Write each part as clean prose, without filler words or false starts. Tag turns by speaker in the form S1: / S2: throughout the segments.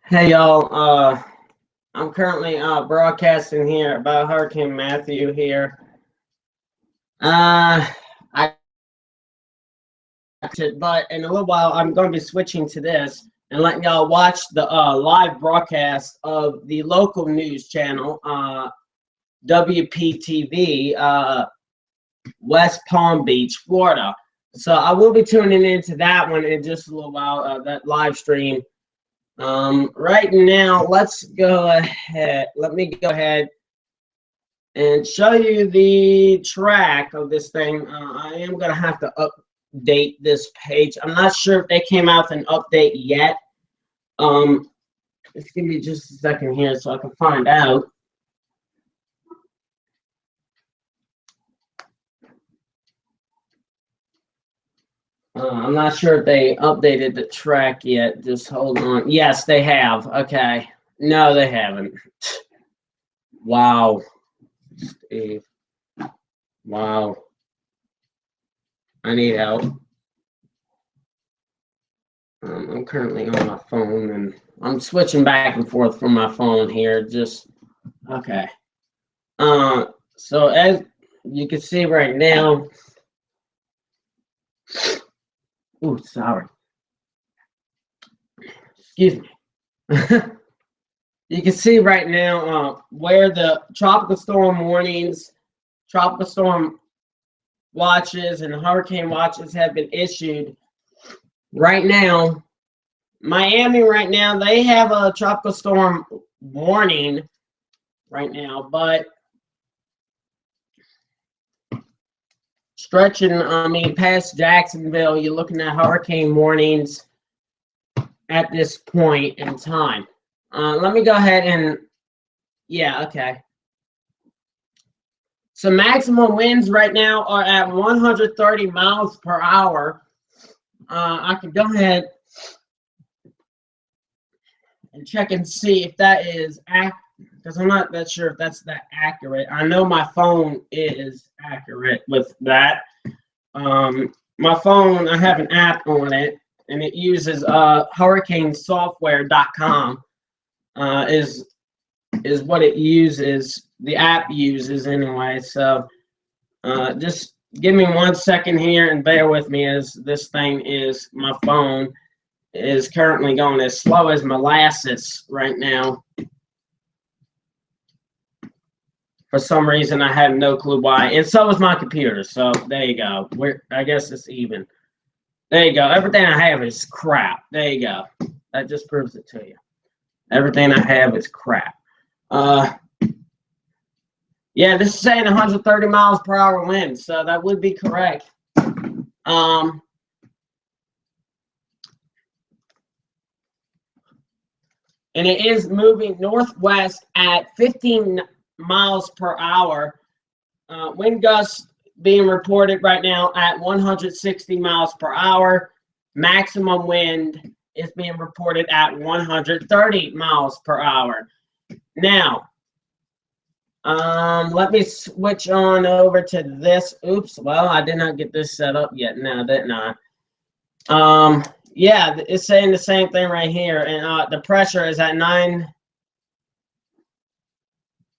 S1: Hey y'all, I'm currently broadcasting here about Hurricane Matthew here. I but in a little while I'm going to be switching to this and letting y'all watch the live broadcast of the local news channel, WPTV, West Palm Beach, Florida. So I will be tuning into that one in just a little while, that live stream. Right now, let's go ahead. Let me go ahead and show you the track of this thing. I am going to have to update this page. I'm not sure if they came out with an update yet. Just give me just a second here so I can find out. I'm not sure if they updated the track yet. Just hold on. Yes, they have. Okay. No, they haven't. Wow. Steve. Wow. I need help. I'm currently on my phone and I'm switching back and forth from my phone here. Just okay. So as you can see right now. Ooh, sorry. Excuse me. You can see right now where the tropical storm warnings, tropical storm watches, and hurricane watches have been issued. Right now, Miami right now, they have a tropical storm warning right now, but stretching, past Jacksonville, you're looking at hurricane warnings at this point in time. Let me go ahead and, yeah, okay. So maximum winds right now are at 130 miles per hour. I can go ahead and check and see if that is accurate, because I'm not that sure if that's that accurate. I know my phone is accurate with that. My phone, I have an app on it, and it uses hurricanesoftware.com is what it uses. The app uses anyway. So just give me 1 second here and bear with me as this thing is, my phone is currently going as slow as molasses right now. For some reason, I have no clue why. And so is my computer. So there you go. I guess it's even. There you go. Everything I have is crap. There you go. That just proves it to you. Everything I have is crap. Yeah, this is saying 130 miles per hour wind, so that would be correct. And it is moving northwest at 15 miles per hour. Wind gusts being reported right now at 160 miles per hour. Maximum wind is being reported at 130 miles per hour. Now, let me switch on over to this. Oops, well, I did not get this set up yet now, didn't I? Yeah, it's saying the same thing right here, and the pressure is at 9.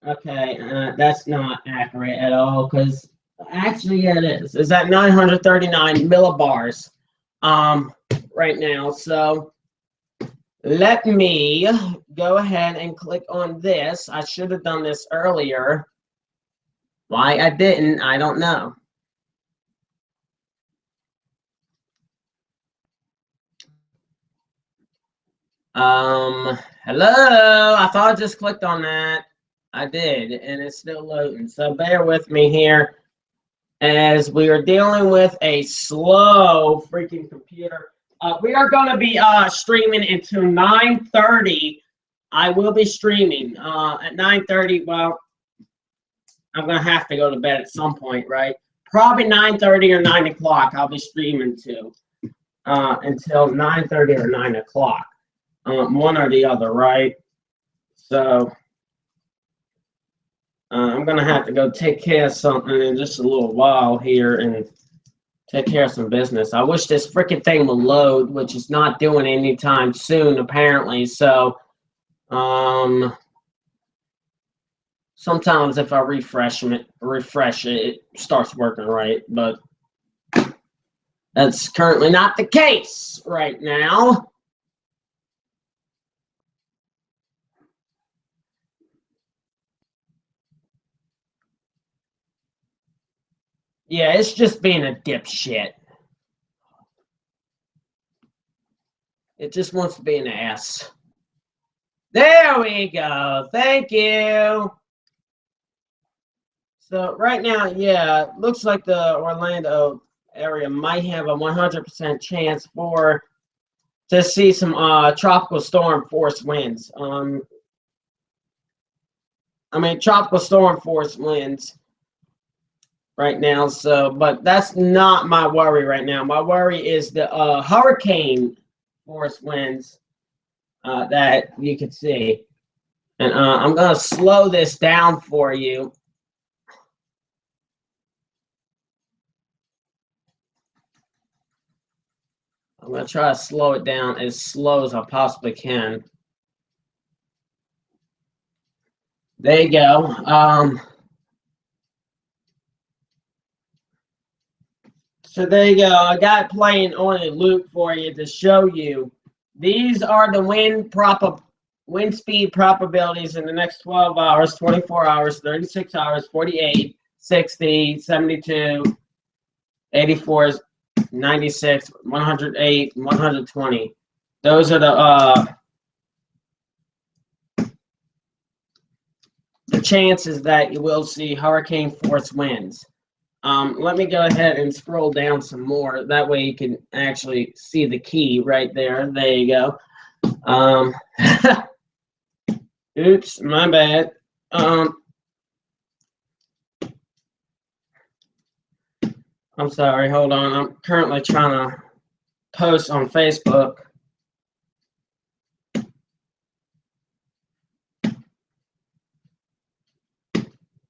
S1: Okay, that's not accurate at all, because actually, yeah, it is. It's at 939 millibars right now. So let me go ahead and click on this. I should have done this earlier. Why I didn't, I don't know. Hello. I thought I just clicked on that. I did, and it's still loading. So bear with me here as we are dealing with a slow freaking computer. We are going to be streaming until 9:30. I will be streaming at 9:30. Well, I'm going to have to go to bed at some point, right? Probably 9:30 or 9 o'clock. I'll be streaming to until 9:30 or 9 o'clock. One or the other, right? So I'm going to have to go take care of something in just a little while here and take care of some business. I wish this freaking thing would load, which is not doing anytime soon, apparently. So, sometimes if I refresh it, it starts working right. But that's currently not the case right now. Yeah, it's just being a dipshit. It just wants to be an ass. There we go. Thank you. So right now, yeah, it looks like the Orlando area might have a 100% chance to see some tropical storm force winds. Tropical storm force winds right now. So, but that's not my worry right now. My worry is the hurricane force winds that you can see. And I'm going to slow this down for you. I'm going to try to slow it down as slow as I possibly can. There you go. So there you go. I got it playing on a loop for you to show you. These are the wind speed probabilities in the next 12 hours, 24 hours, 36 hours, 48, 60, 72, 84, 96, 108, 120. Those are the chances that you will see hurricane force winds. Let me go ahead and scroll down some more. That way you can actually see the key right there. There you go. Oops, my bad. I'm sorry. Hold on. I'm currently trying to post on Facebook.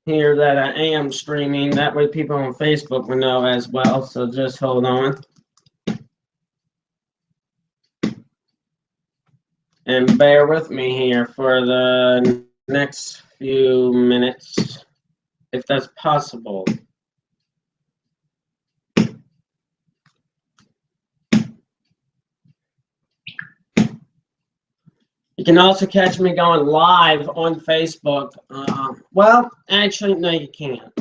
S1: Here that I am streaming. That way people on Facebook will know as well. So just hold on. And bear with me here for the next few minutes, if that's possible. You can also catch me going live on Facebook. Well, actually, no, you can't.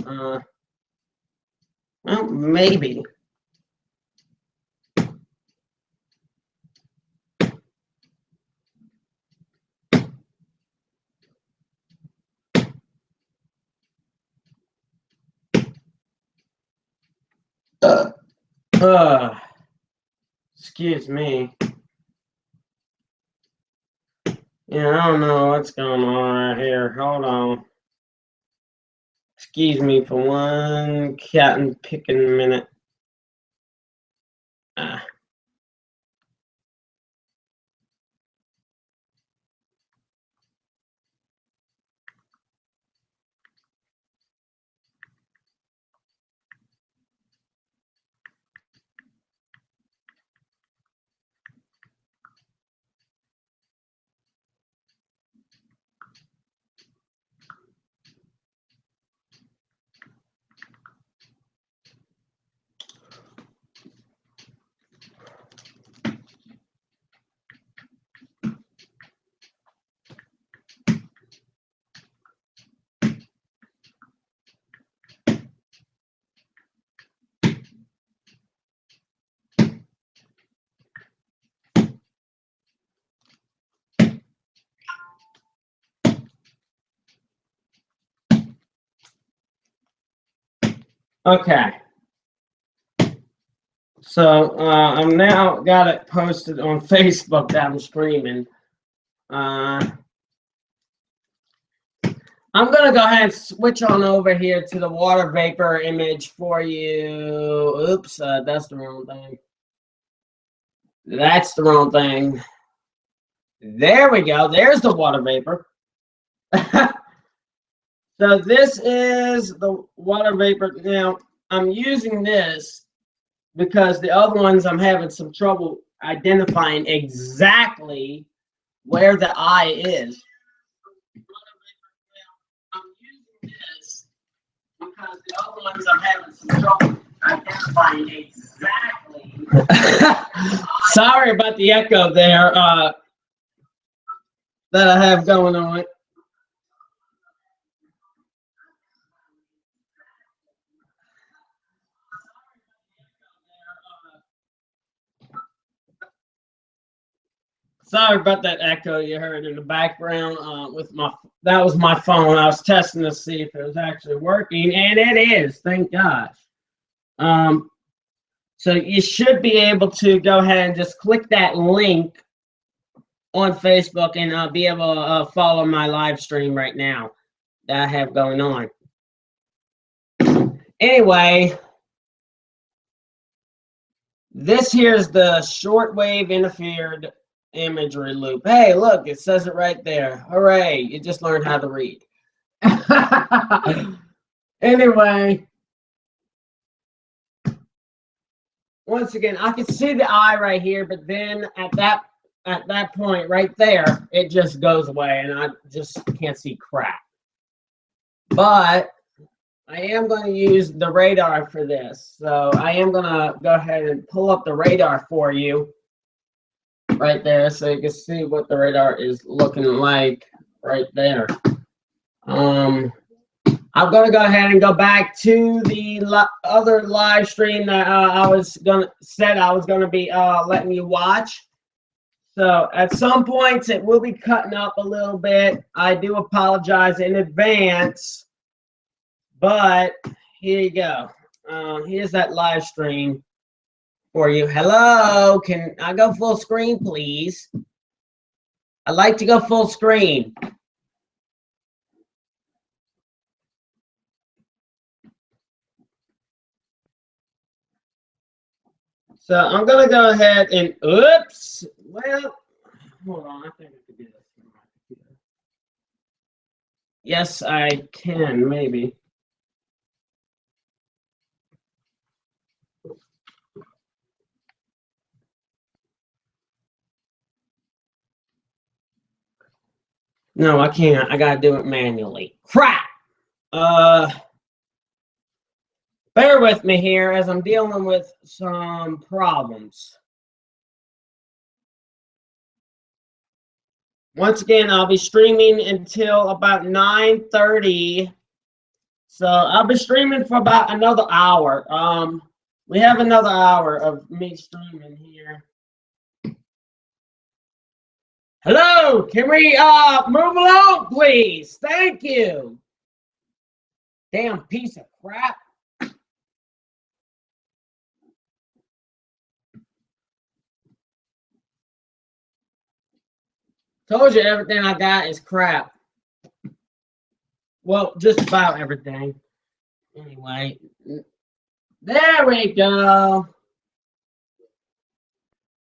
S1: Well, maybe. Excuse me. Yeah, I don't know what's going on right here. Hold on. Excuse me for one cotton picking minute. Okay. So I'm now got it posted on Facebook that I'm streaming. I'm gonna go ahead and switch on over here to the water vapor image for you. Oops, that's the wrong thing. That's the wrong thing. There we go. There's the water vapor. So this is the water vapor. Now I'm using this because the other ones I'm having some trouble identifying exactly where the eye is. I'm using this because the other ones I'm having some trouble identifying exactly. Sorry about the echo there that I have going on. Sorry about that echo you heard in the background. That was my phone. I was testing to see if it was actually working, and it is. Thank gosh. So you should be able to go ahead and just click that link on Facebook and be able to follow my live stream right now that I have going on. Anyway, this here's the shortwave interfered imagery loop. Hey, look, it says it right there. Hooray, you just learned how to read. Anyway, once again, I can see the eye right here, but then at that point right there, it just goes away and I just can't see crap. But I am going to use the radar for this. So I am going to go ahead and pull up the radar for you right there so you can see what the radar is looking like right there. I'm going to go ahead and go back to the other live stream that I was going to be letting you watch. So at some points it will be cutting up a little bit. I do apologize in advance, but here you go. Here's that live stream for you. Hello, can I go full screen, please? I'd like to go full screen. So I'm going to go ahead and, oops, well, hold on, I think I could do this. Yes, I can, maybe. No, I can't. I got to do it manually. Crap! Bear with me here as I'm dealing with some problems. Once again, I'll be streaming until about 9:30. So I'll be streaming for about another hour. We have another hour of me streaming here. Hello, can we move along, please? Thank you. Damn piece of crap. Told you everything I got is crap. Well, just about everything. Anyway, there we go.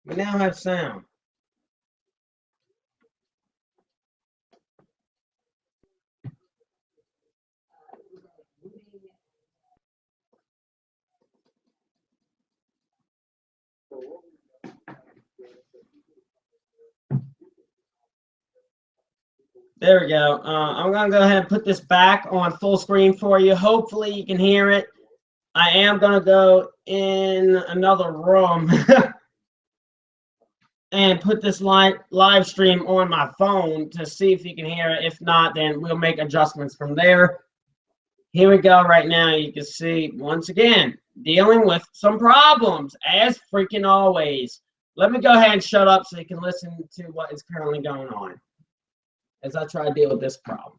S1: We now have sound. There we go. I'm going to go ahead and put this back on full screen for you. Hopefully you can hear it. I am going to go in another room and put this live stream on my phone to see if you can hear it. If not, then we'll make adjustments from there. Here we go right now. You can see, once again, dealing with some problems, as freaking always. Let me go ahead and shut up so you can listen to what is currently going on as I try to deal with this problem.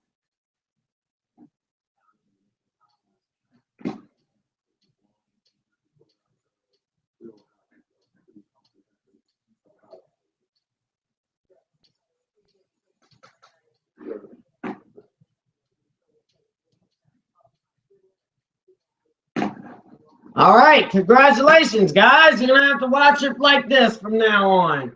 S1: All right, congratulations, guys. You're going to have to watch it like this from now on.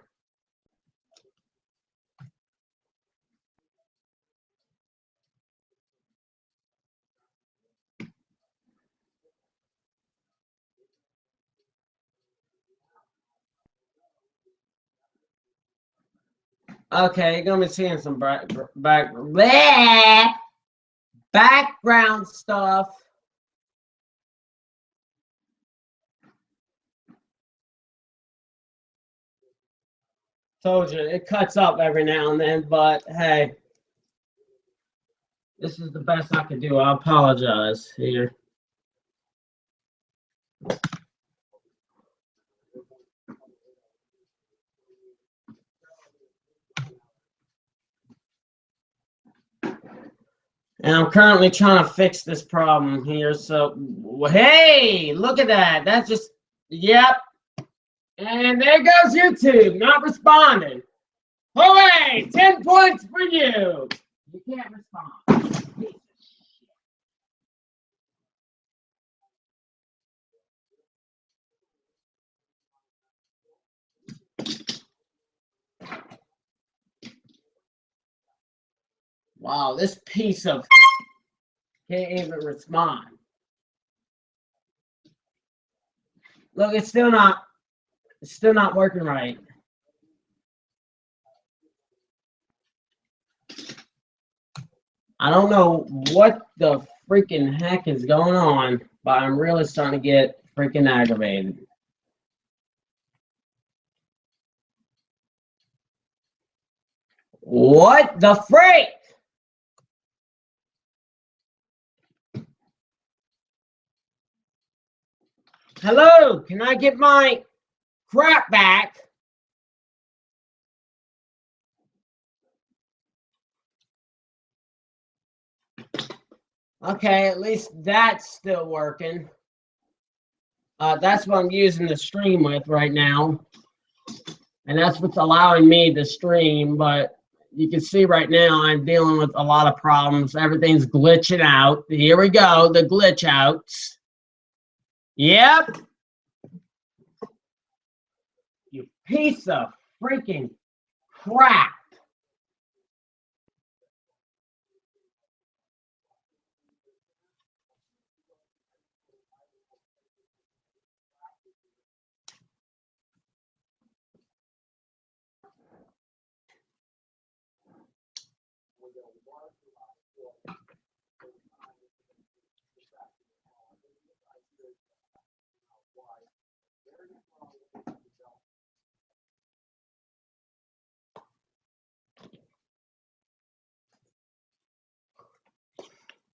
S1: Okay, you're gonna be seeing some background stuff. Told you it cuts up every now and then, but hey, this is the best I could do. I apologize here. And I'm currently trying to fix this problem here. So, hey, look at that. That's just, yep. And there goes YouTube, not responding. Hooray! 10 points for you. You can't respond. Wow, this piece of can't even respond. Look, it's still not working right. I don't know what the freaking heck is going on, but I'm really starting to get freaking aggravated. What the freak? Hello, can I get my crap back? Okay, at least that's still working. That's what I'm using the stream with right now. And that's what's allowing me to stream. But you can see right now I'm dealing with a lot of problems. Everything's glitching out. Here we go, the glitch outs. Yep. You piece of freaking crap.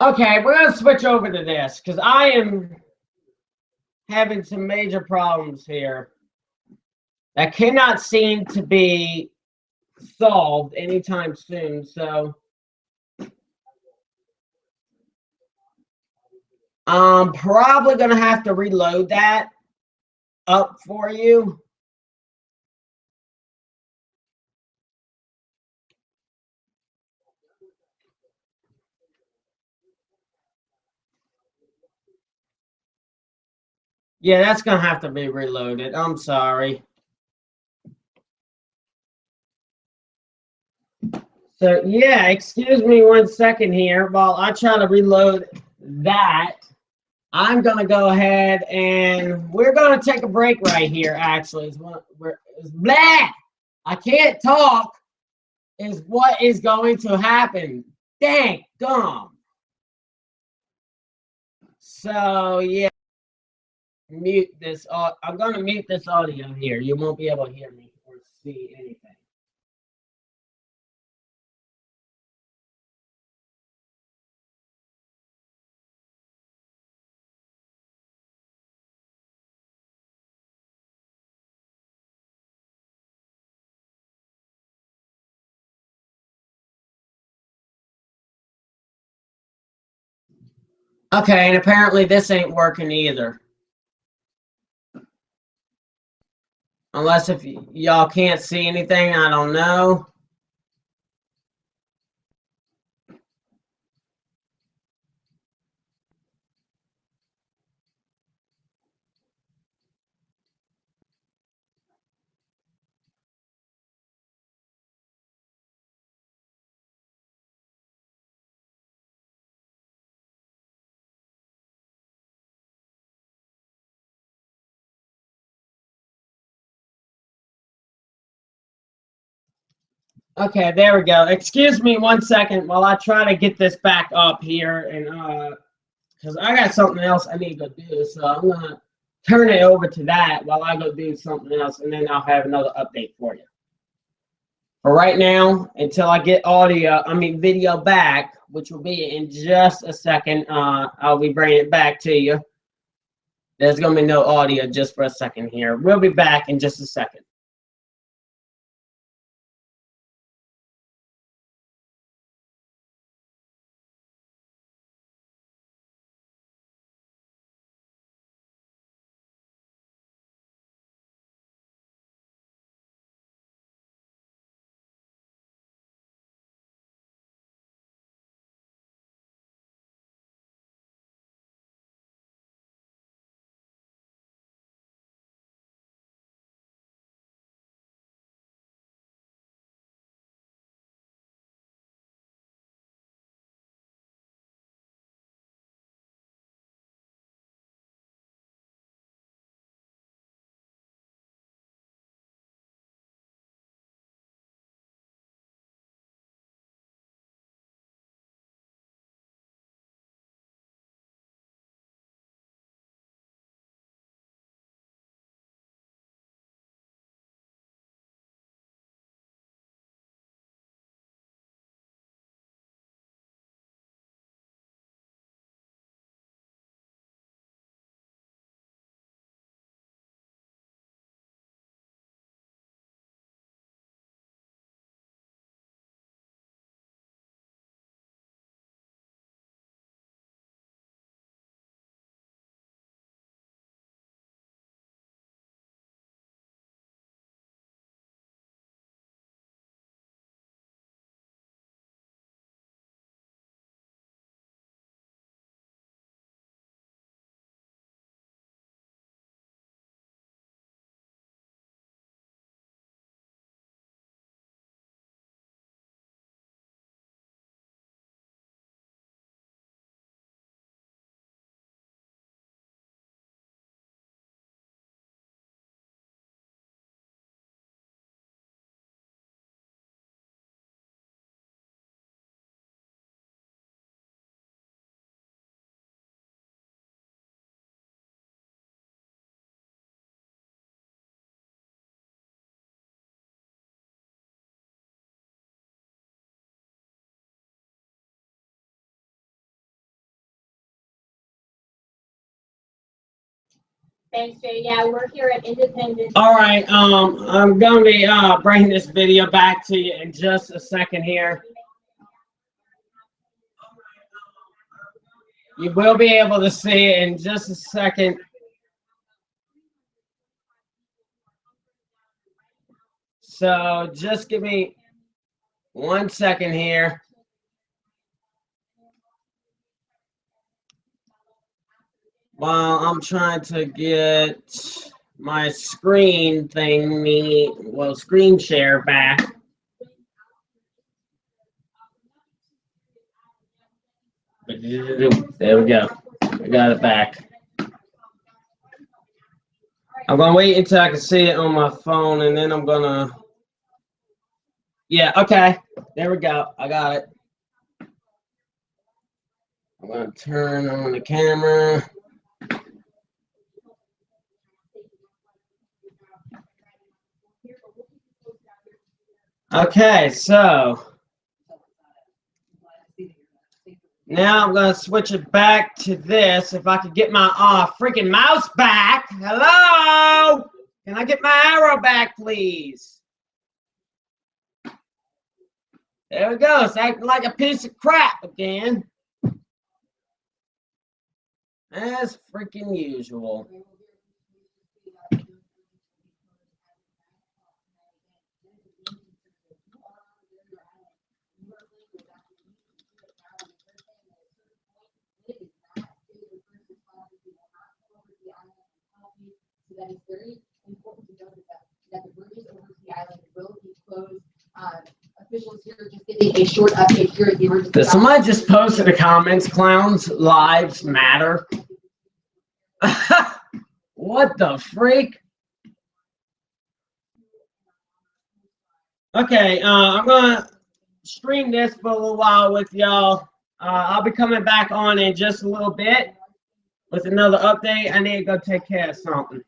S1: Okay, we're going to switch over to this because I am having some major problems here that cannot seem to be solved anytime soon. So I'm probably going to have to reload that up for you. Yeah, that's going to have to be reloaded. I'm sorry. So, yeah, excuse me 1 second here while I try to reload that. I'm going to go ahead and we're going to take a break right here, actually. Blah! I can't talk is what is going to happen. Dang gum. So, yeah, mute this. I'm going to mute this audio here. You won't be able to hear me or see anything. Okay, and apparently this ain't working either. Unless if y'all can't see anything, I don't know. Okay, there we go. Excuse me 1 second while I try to get this back up here, and because I got something else I need to do, so I'm gonna turn it over to that while I go do something else, and then I'll have another update for you. For right now, until I get video back, which will be in just a second, I'll be bringing it back to you. There's gonna be no audio just for a second here. We'll be back in just a second.
S2: Thanks, Jay. Yeah, we're here at Independence.
S1: All right, I'm gonna be bringing this video back to you in just a second here. You will be able to see it in just a second. So just give me 1 second here. While I'm trying to get my screen screen share back. There we go. I got it back. I'm gonna wait until I can see it on my phone, and then I'm gonna. Yeah, okay. There we go. I got it. I'm gonna turn on the camera. Okay, so now I'm going to switch it back to this. If I could get my freaking mouse back. Hello? Can I get my arrow back, please? There we go. It's acting like a piece of crap again. As freaking usual.
S2: That is very important to note that the bridges over the island will be closed. Officials here just giving a short update here at the emergency.
S1: Did somebody just post in the comments, clowns lives matter? What the freak? Okay, I'm gonna stream this for a little while with y'all. I'll be coming back on in just a little bit with another update. I need to go take care of something.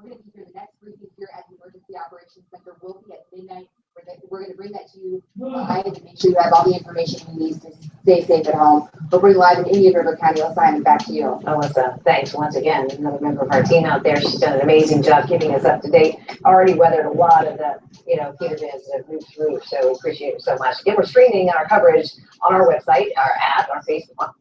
S2: We're going to be here the next briefing here at the Emergency Operations Center will be at midnight. We're going to bring that to you live and make sure you have all the information you need to stay safe at home. We'll bring live in Indian River County. I'll sign it back to you.
S3: Alyssa, thanks once again. Another member of our team out there. She's done an amazing job keeping us up to date. Already weathered a lot of the, Peter Vans that have moved through. So we appreciate it so much. Again, we're streaming our coverage on our website, our app, our Facebook.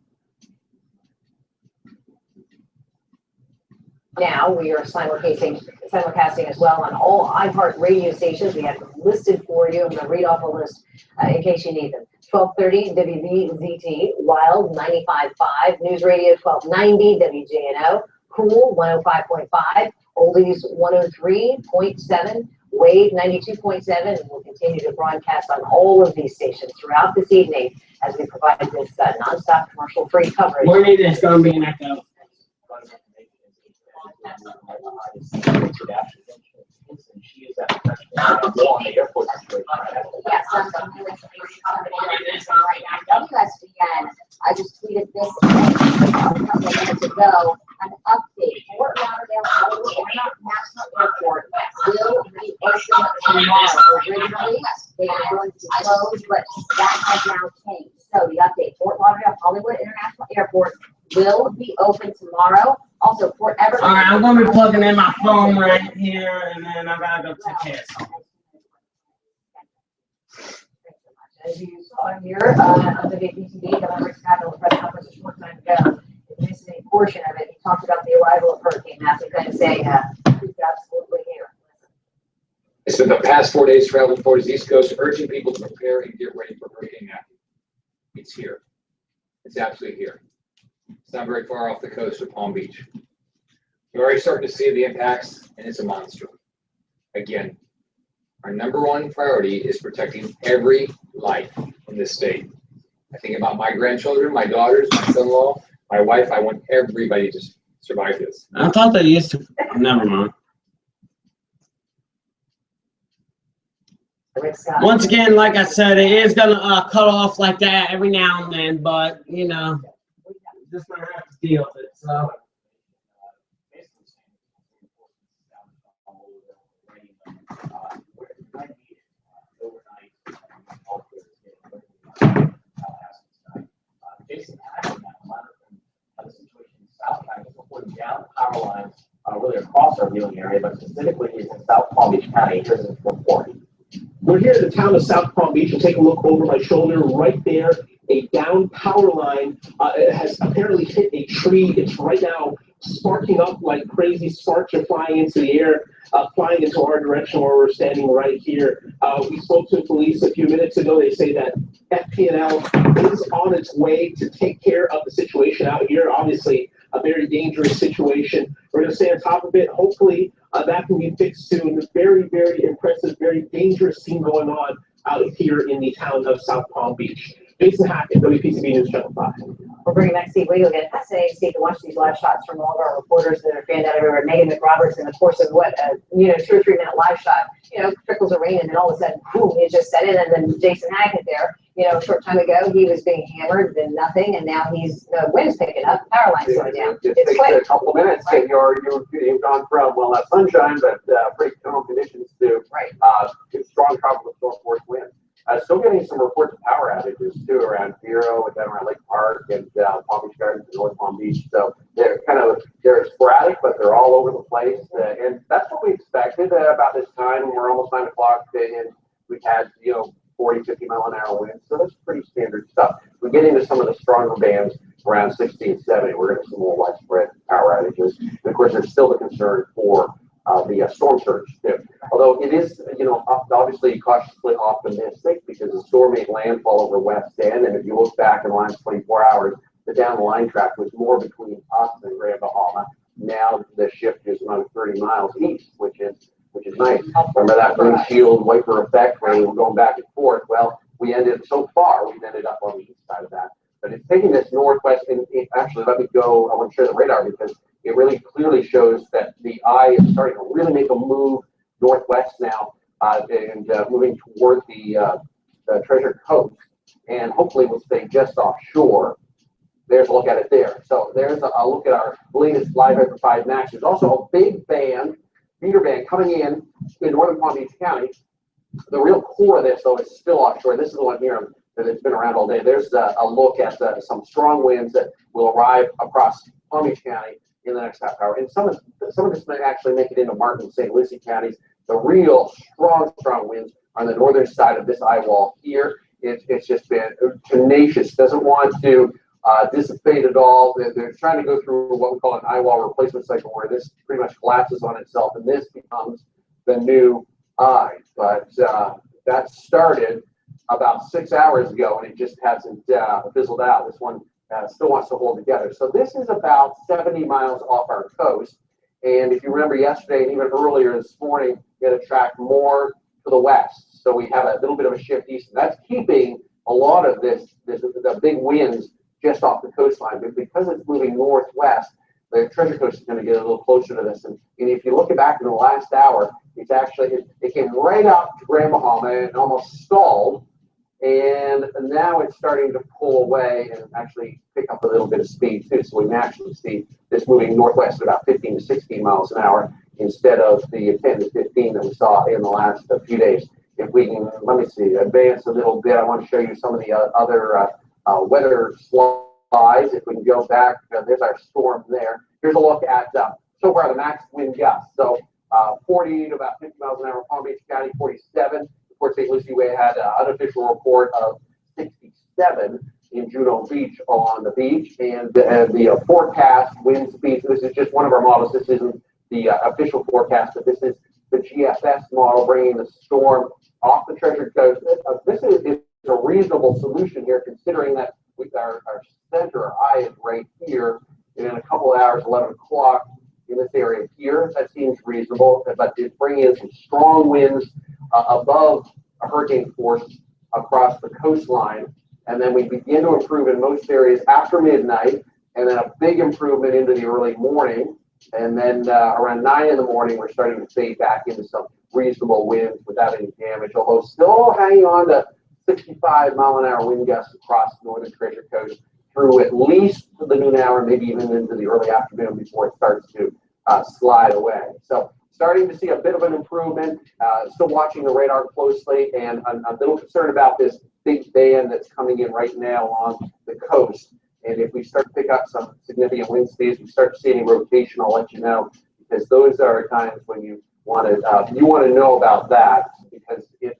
S3: Now we are simulcasting as well on all iHeart radio stations. We have them listed for you. I'm going to read off a list in case you need them. 1230 WVZT, Wild 95.5, News Radio 1290, WJNO, Cool 105.5, Oldies 103.7, Wave 92.7, and we'll continue to broadcast on all of these stations throughout this evening as we provide this nonstop commercial-free coverage.
S1: Morning, it's going to be an echo.
S4: She is at the airport situation.
S2: Yes, I'm going to right now. WSBN, I just tweeted this a couple of minutes ago. An update. Fort Lauderdale International Airport will be open tomorrow. Originally, they were going to be closed, but that has now changed. So the update: Fort Lauderdale Hollywood International Airport will be open tomorrow. Also, Fort Everett.
S1: All right, I'm going to be plugging in my phone right here, and then I got to go take care of something.
S3: As you saw here, on the WPTV, the members had a press conference a short time ago. In this portion of it, he talked about the arrival of Hurricane Matthew, kind of saying, who's absolutely here.
S4: I spent the past 4 days traveling towards the East Coast, urging people to prepare and get ready for Hurricane Matthew. It's here. It's absolutely here. It's not very far off the coast of Palm Beach. We're already starting to see the impacts, and it's a monster. Again, our number one priority is protecting every life in this state. I think about my grandchildren, my daughters, my son-in-law, my wife. I want everybody to survive this.
S1: I thought they used to. Never mind. Once again, like I said, it is going to cut off like that every now and then, but, just going to have to deal with it. So.
S5: Jason Hackman, the situation in South County, is putting down power lines really across our viewing area, but specifically is in South Palm Beach County. Here's his report.
S6: We're here in the town of South Palm Beach, and take a look over my shoulder. Right there, a down power line has apparently hit a tree. It's right now sparking up like crazy. Sparks are flying into the air, flying into our direction where we're standing right here. We spoke to police a few minutes ago. They say that FP&L is on its way to take care of the situation out here. Obviously, a very dangerous situation. We're going to stay on top of it. Hopefully, that can be fixed soon. Very, very impressive, very dangerous scene going on out here in the town of South Palm Beach. Jason Hackett, WPTV News Channel 5.
S3: We're bringing back Steve Wiegel again. Fascinating, Steve, to watch these live shots from all of our reporters that are fanned out everywhere. Megan McRoberts, in the course of 2 or 3 minute live shot, trickles of rain, and then all of a sudden, boom, it just set in. And then Jason Hackett there, a short time ago, he was being hammered, then nothing, and now the wind's picking up, power line's going down.
S7: It
S3: It's
S7: takes
S3: quick.
S7: a couple of minutes,
S3: Right.
S7: and you've gone from, well, not sunshine, but pretty calm conditions to
S3: Right.
S7: strong tropical storm force winds. Still getting some reports of power outages too around Vero and down around Lake Park and Palm Beach Gardens and North Palm Beach. So they're sporadic, but they're all over the place. And that's what we expected about this time. We're almost 9 o'clock, and we've had 40, 50 mile an hour winds. So that's pretty standard stuff. We get into some of the stronger bands around 60 and 70. We're going to see more widespread power outages. And of course, there's still the concern for the storm surge too. Although it is, obviously cautiously optimistic because the storm made landfall over West End, and if you look back in the last 24 hours, the down the line track was more between us and Grand Bahama. Now the shift is around 30 miles east, which is night. Remember that windshield wiper effect where we were going back and forth? Well, we've ended up on the east side of that. But it's taking this northwest, and actually, let me go, I want to share the radar because it really clearly shows that the eye is starting to really make a move northwest now, and moving toward the Treasure Coast, and hopefully will stay just offshore. There's a look at it there. So there's a look at our latest Live Hyper 5 Max. There's also a big feeder band coming in northern Palm Beach County. The real core of this, though, is still offshore. This is the one here that has been around all day. There's a look at some strong winds that will arrive across Palm Beach County in the next half hour. And some of this may actually make it into Martin and St. Lucie counties. The real strong winds on the northern side of this eye wall here. It's just been tenacious. Doesn't want to dissipate at all. They're trying to go through what we call an eye wall replacement cycle, where this pretty much collapses on itself, and this becomes the new eye. But that started about 6 hours ago, and it just hasn't fizzled out. This one still wants to hold together. So this is about 70 miles off our coast. And if you remember yesterday and even earlier this morning, we had a track more to the west. So we have a little bit of a shift east. And that's keeping a lot of the big winds just off the coastline. But because it's moving northwest, the Treasure Coast is going to get a little closer to this. And if you look back in the last hour, it's actually, it came right up to Grand Bahama and almost stalled. And now it's starting to pull away and actually pick up a little bit of speed too. So we can actually see this moving northwest at about 15 to 16 miles an hour instead of the 10 to 15 that we saw in the last few days. If we can, let me see, advance a little bit, I want to show you some of the other weather slides. If we can go back, there's our storm there. Here's a look at so far the max wind gusts. So 40 to about 50 miles an hour, Palm Beach County, 47. Port St. Lucie, we had an unofficial report of 67 in Juno Beach on the beach, and the forecast wind speed. So this is just one of our models. This isn't the official forecast, but this is the GFS model bringing the storm off the Treasure Coast. This is a reasonable solution here, considering that with our center, our eye is right here, and in a couple of hours, 11 o'clock in this area here, that seems reasonable. But it's bringing in some strong winds above a hurricane force across the coastline, and then we begin to improve in most areas after midnight, and then a big improvement into the early morning, and then around 9 in the morning we're starting to fade back into some reasonable winds without any damage, although still hanging on to 65-mile-an-hour wind gusts across the northern Treasure Coast through at least the noon hour, maybe even into the early afternoon before it starts to slide away. So starting to see a bit of an improvement, still watching the radar closely, and I'm a little concerned about this big band that's coming in right now on the coast. And if we start to pick up some significant wind speeds, we start to see any rotation, I'll let you know, because those are times when you want to know about that, because it's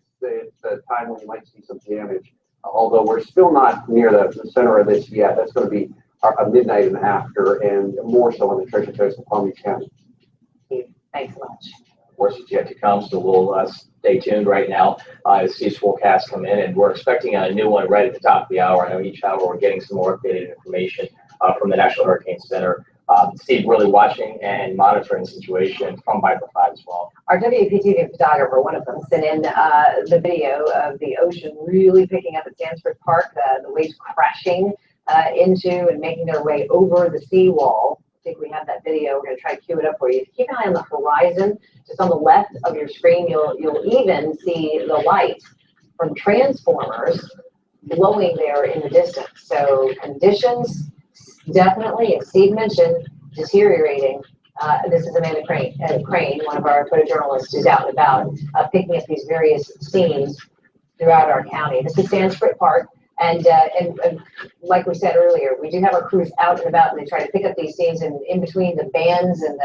S7: the time when you might see some damage. Although we're still not near the center of this yet. That's going to be a midnight and after, and more so on the Treasure Coast of Palm Beach County.
S3: Thanks so much.
S5: Worst is yet to come, so we'll stay tuned right now as these forecasts come in, and we're expecting a new one right at the top of the hour. I know each hour we're getting some more updated information from the National Hurricane Center. Steve really watching and monitoring the situation from Viper 5 as well.
S3: Our WPTV photographer, one of them, sent in the video of the ocean really picking up at Sanford Park, the waves crashing into and making their way over the seawall. I think we have that video. We're going to try to cue it up for you. Keep an eye on the horizon. Just on the left of your screen, you'll even see the light from transformers glowing there in the distance. So conditions definitely, as Steve mentioned, deteriorating. This is Amanda Crane, one of our photojournalists who's out and about, picking up these various scenes throughout our county. This is Sanskrit Park. And like we said earlier, we do have our crews out and about, and they try to pick up these scenes, and in between the bands and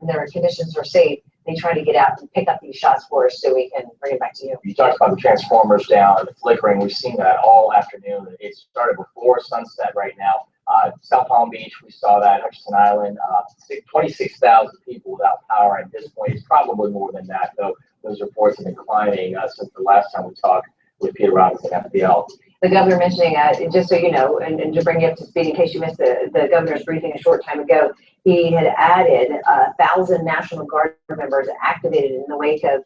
S3: their conditions are safe, they try to get out and pick up these shots for us so we can bring it back to you.
S5: You talked about the transformers down, the flickering. We've seen that all afternoon. It started before sunset right now. South Palm Beach, we saw that. Hutchinson Island, 26,000 people without power at this point. It's probably more than that, though. Those reports have been climbing since the last time we talked with Peter Robinson, FPL.
S3: The governor mentioning, just so you know, and to bring you up to speed in case you missed the governor's briefing a short time ago, he had added 1,000 National Guard members activated in the wake of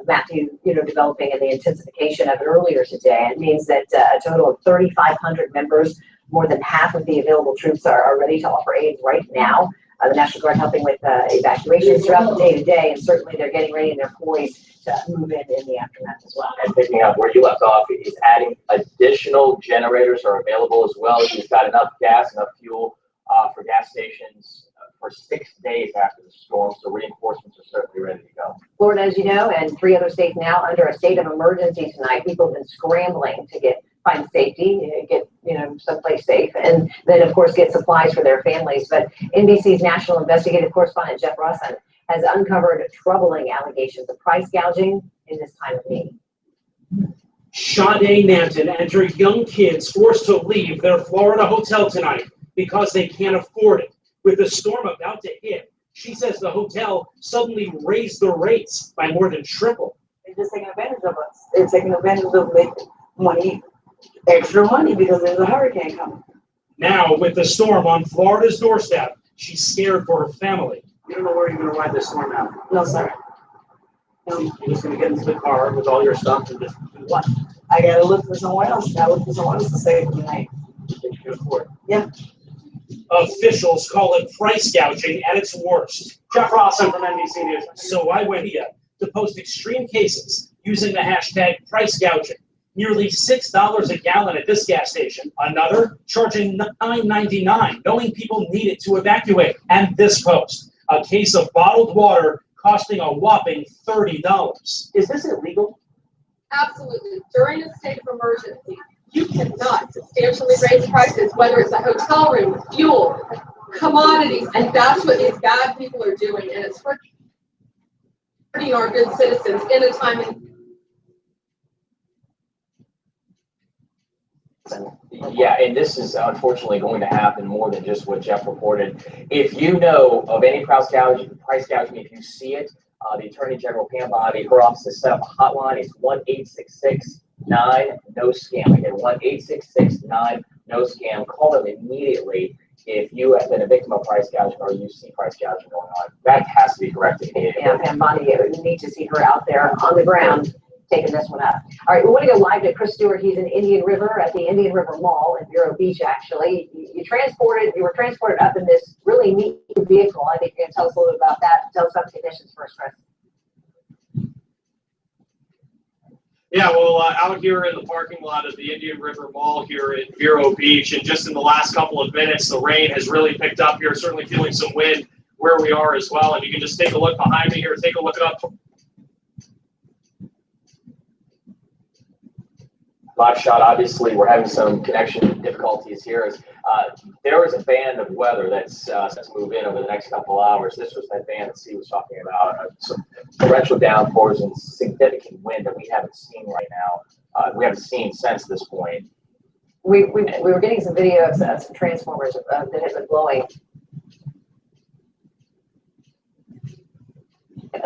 S3: Matthew, developing and the intensification of it earlier today. It means that a total of 3,500 members, more than half of the available troops are ready to offer aid right now. The National Guard helping with evacuations throughout the day to day, and certainly they're getting ready and they're poised to move in the aftermath as well.
S5: And picking up where you left off, he's adding additional generators are available as well. He's got enough gas, enough fuel for gas stations for 6 days after the storm, so reinforcements are certainly ready to go.
S3: Florida, as you know, and 3 other states now under a state of emergency tonight. People have been scrambling to find safety, get someplace safe, and then of course get supplies for their families. But NBC's national investigative correspondent Jeff Rosson has uncovered troubling allegations of price gouging in this time of need.
S8: Sade Nanton entered young kids forced to leave their Florida hotel tonight because they can't afford it. With the storm about to hit, she says the hotel suddenly raised the rates by more than triple.
S9: They're just taking advantage of us. They're taking advantage of making extra money because there's a hurricane coming.
S8: Now, with the storm on Florida's doorstep, she's scared for her family.
S6: You don't know where you're gonna ride this storm out.
S9: No, sir. No.
S6: You're just gonna get into the car with all your stuff and just do what?
S9: I gotta look for somewhere else. Gotta look for someone else to stay for the night.
S6: You can afford.
S9: Yeah.
S8: Officials call it price gouging at its worst.
S6: Jeff Rosson from NBC News.
S8: So I went here to post extreme cases using the hashtag price gouging. Nearly $6 a gallon at this gas station. Another charging $9.99, knowing people needed to evacuate. And this post, a case of bottled water costing a whopping $30.
S6: Is this illegal?
S10: Absolutely. During a state of emergency, you cannot substantially raise prices, whether it's a hotel room, fuel, commodities, and that's what these bad people are doing. And it's hurting our good citizens in a time of
S5: Yeah, and this is unfortunately going to happen more than just what Jeff reported. If you know of any price gouging, if you see it, the Attorney General Pam Bondi, her office has set up a hotline. It's 1-866-9-NO-SCAM. Again, 1-866-9-NO-SCAM. Call them immediately if you have been a victim of price gouging or you see price gouging going on. That has to be corrected immediately.
S3: Yeah, Pam Bondi, you need to see her out there on the ground taking this one up. All right, we want to go live to Chris Stewart. He's in Indian River at the Indian River Mall in Vero Beach, actually. You were transported up in this really neat vehicle. I think you can tell us a little bit about that. Tell us about the conditions first, Chris.
S11: Yeah, well, out here in the parking lot of the Indian River Mall here in Vero Beach, and just in the last couple of minutes, the rain has really picked up here, certainly feeling some wind where we are as well. And you can just take a look behind me here, take a look up.
S5: Live shot, obviously, we're having some connection difficulties here. There is a band of weather that's set to move in over the next couple hours. This was that band that Steve was talking about. Some torrential downpours and significant wind that we haven't seen right now. We haven't seen since this point.
S3: We were getting some video of some transformers that have been blowing.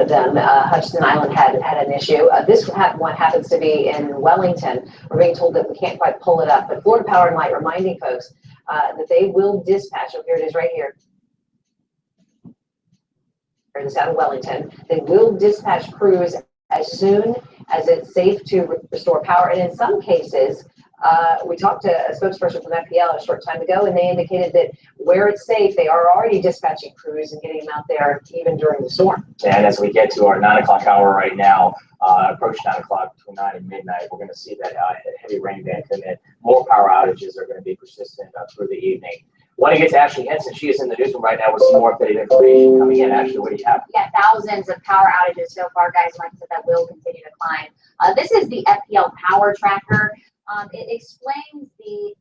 S3: Then Hutchinson Island had an issue. This one happens to be in Wellington. We're being told that we can't quite pull it up, but Florida Power and Light reminding folks that they will dispatch. Oh, here it is right here. It's out of Wellington. They will dispatch crews as soon as it's safe to restore power. And in some cases, we talked to a spokesperson from FPL a short time ago, and they indicated that where it's safe, they are already dispatching crews and getting them out there even during the storm.
S5: And as we get to our 9 o'clock hour right now, approach 9 o'clock, between 9 and midnight, we're going to see that heavy rain band come in. More power outages are going to be persistent through the evening. Want to get to Ashley Henson. She is in the newsroom right now with some more updated information coming in. Ashley, what do you have?
S2: Yeah, thousands of power outages so far, guys. Like I said, that will continue to climb. This is the FPL Power Tracker. It explains the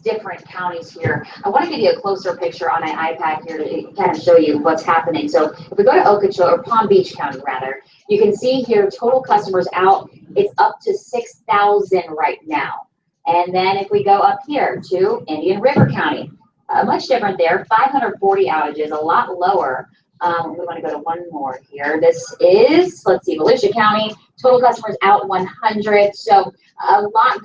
S2: different counties here. I want to give you a closer picture on an iPad here to kind of show you what's happening. So if we go to Okeechobee, or Palm Beach County rather, you can see here total customers out. It's up to 6,000 right now. And then if we go up here to Indian River County, much different there, 540 outages, a lot lower. We want to go to one more here. This is, let's see, Volusia County, total customers out 100. So a lot.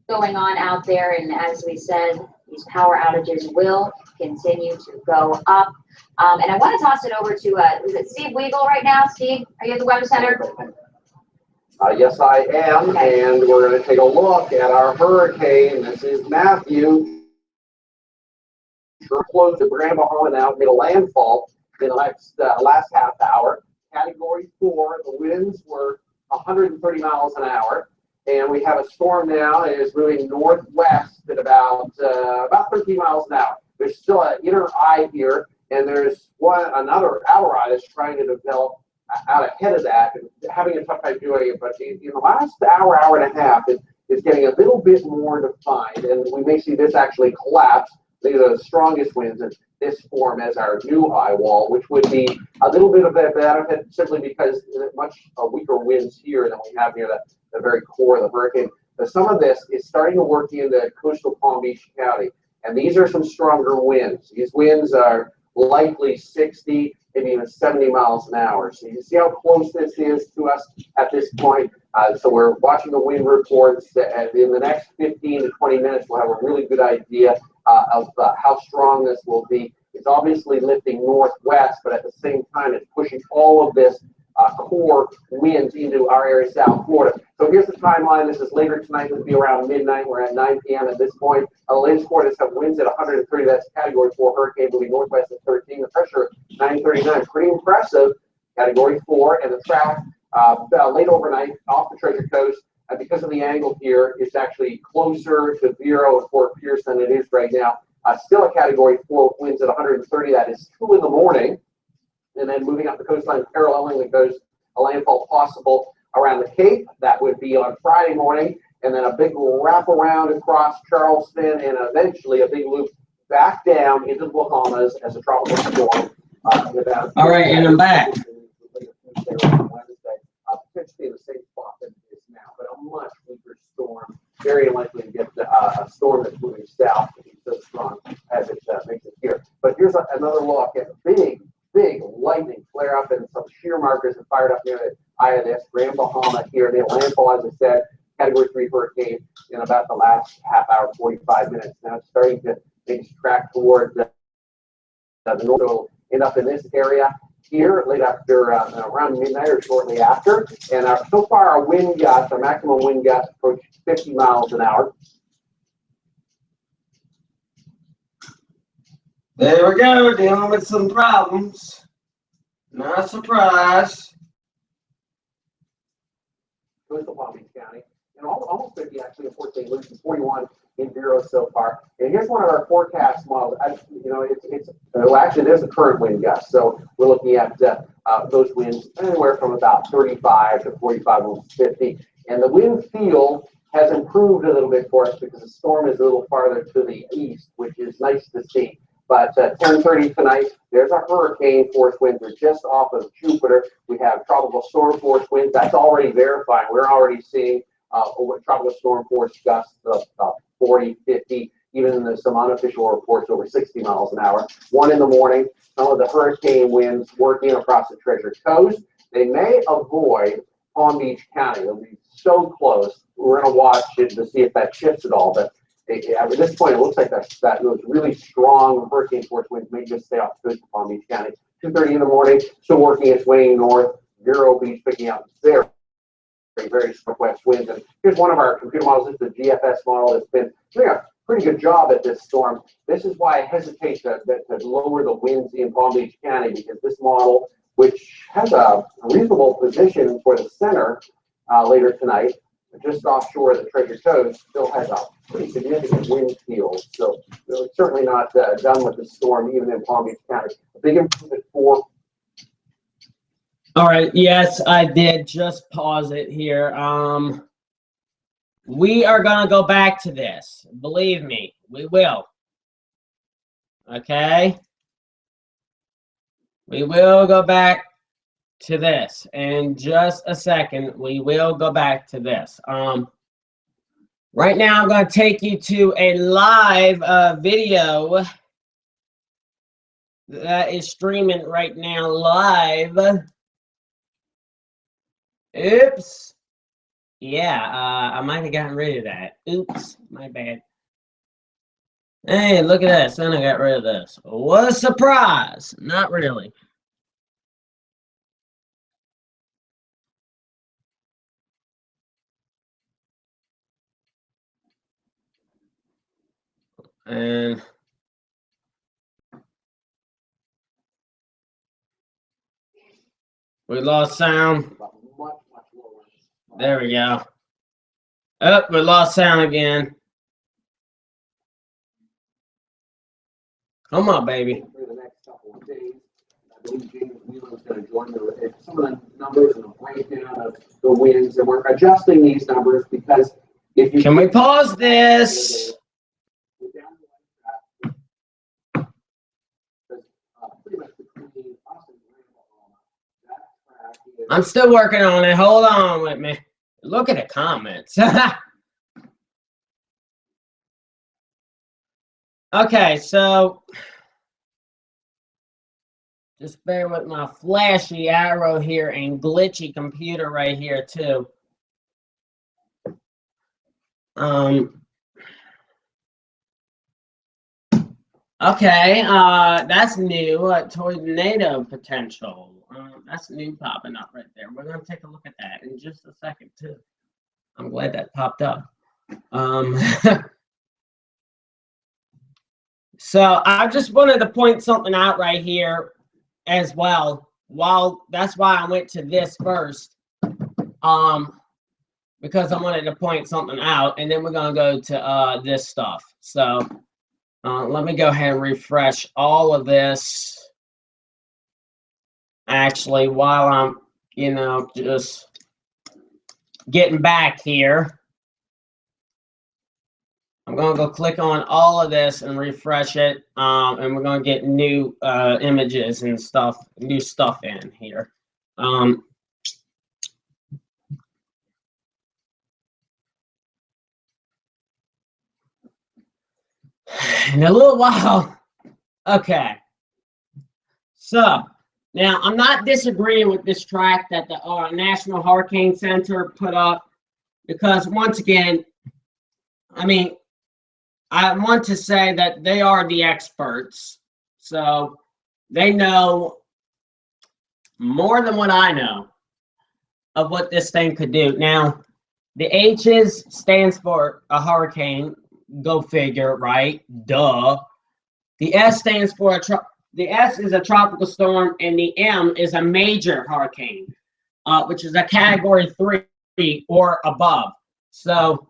S2: going on out there. And as we said, these power outages will continue to go up. And I want to toss it over to, is it Steve Weigel right now? Steve, are you at the Weather Center?
S7: Yes, I am,
S2: Okay.
S7: and we're going to take a look at our hurricane. This is Matthew. Sure close to Grand Bahama now, made a landfall in the last half hour. Category 4, the winds were 130 miles an hour, and we have a storm now. It is moving northwest at about 13 miles an hour. There's still an inner eye here, and there's another outer eye that's trying to develop out ahead of that, and having a tough time doing it. But in the last hour and a half, it's getting a little bit more defined, and we may see this actually collapse. These are the strongest winds, and this form as our new eye wall, which would be a little bit of a benefit simply because much weaker winds here than we have near the very core of the hurricane. But some of this is starting to work into coastal Palm Beach County, and these are some stronger winds. These winds are likely 60, maybe even 70 miles an hour. So you see how close this is to us at this point. So we're watching the wind reports, and in the next 15 to 20 minutes, we'll have a really good idea of how strong this will be. It's obviously lifting northwest, but at the same time, it's pushing all of this core winds into our area, South Florida. So here's the timeline. This is later tonight. It'll be around midnight. We're at 9 p.m. at this point. The latest forecast have winds at 130. That's Category 4 hurricane moving northwest at 13. The pressure 939. Pretty impressive. Category 4, and the track late overnight off the Treasure Coast. Because of the angle here, it's actually closer to Vero and Fort Pierce than it is right now. Still a Category 4 winds at 130. That is 2 in the morning. And then moving up the coastline, paralleling the coast, a landfall possible around the Cape. That would be on Friday morning. And then a big wraparound across Charleston, and eventually a big loop back down into the Bahamas as a tropical storm.
S1: All right, and I'm back.
S7: Potentially in the same spot that it is now, but a much weaker storm. Very unlikely to get a storm that's moving south to be so strong as it makes it here. But here's another look at the big lightning flare up, and some shear markers that fired up near the eye of this Grand Bahama here. They landfall, as I said, Category 3 hurricane in about the last half hour, 45 minutes. Now it's starting to make its track toward the north. It'll end up in this area here late after around midnight or shortly after. And so far our wind gusts, our maximum wind gusts approach 50 miles an hour.
S1: There we go, dealing with some problems. Not surprised.
S7: Coastal Palm Beach County, and almost 50 actually in Fort St. Lucie, and 41 in Vero so far. And here's one of our forecast models. Actually there's a current wind gust, so we're looking at those winds anywhere from about 35 to 45, almost 50. And the wind field has improved a little bit for us because the storm is a little farther to the east, which is nice to see. But 10:30 tonight, there's our hurricane force winds. We're just off of Jupiter. We have tropical storm force winds. That's already verified. We're already seeing tropical storm force gusts of 40, 50, even some unofficial reports over 60 miles an hour. 1 in the morning, some of the hurricane winds working across the Treasure Coast. They may avoid Palm Beach County. They'll be so close. We're going to watch it to see if that shifts at all. But at this point, it looks like that those really strong hurricane force winds may just stay off the coast of Palm Beach County. 2:30 in the morning, still working its way north. Vero Beach picking up very northwest winds. And here's one of our computer models. This is the GFS model. It's been doing a pretty good job at this storm. This is why I hesitate to lower the winds in Palm Beach County, because this model, which has a reasonable position for the center later tonight, just offshore of the Treasure Coast, still has a pretty significant wind field. So it's certainly not done with the storm, even in Palm Beach County. A big improvement for.
S1: All right, yes, I did just pause it here. We are gonna go back to this. Believe me, we will. Okay? We will go back to this in just a second. We will go back to this. Right now I'm going to take you to a live video that is streaming right now live. Oops. Yeah, I might have gotten rid of that. Oops, my bad. Hey, look at that. Son, I got rid of this. What a surprise. Not really. And we lost sound. There we go. Oh, we lost sound again. Come on, baby.
S7: For the next couple of days, I believe James Wheeler's going to join some of the numbers and the breakdown of the wins, and we're adjusting these numbers because if you
S1: Can we pause this? I'm still working on it. Hold on with me. Look at the comments. Okay, so just bear with my flashy arrow here and glitchy computer right here too. Okay, that's new. Tornado potential. That's new popping up right there. We're gonna take a look at that in just a second too. I'm glad that popped up. So I just wanted to point something out right here as well. That's why I went to this first. Because I wanted to point something out, and then we're gonna go to this stuff. So let me go ahead and refresh all of this. Actually, while I'm, just getting back here, I'm gonna go click on all of this and refresh it, and we're gonna get new images and stuff, new stuff in here. In a little while. Okay. So now I'm not disagreeing with this track that the National Hurricane Center put up, because once again, I mean, I want to say that they are the experts, so they know more than what I know of what this thing could do. Now, the H's stands for a hurricane. Go figure, right? Duh. The S stands for the S is a tropical storm, and the M is a major hurricane, which is a category 3 or above. So,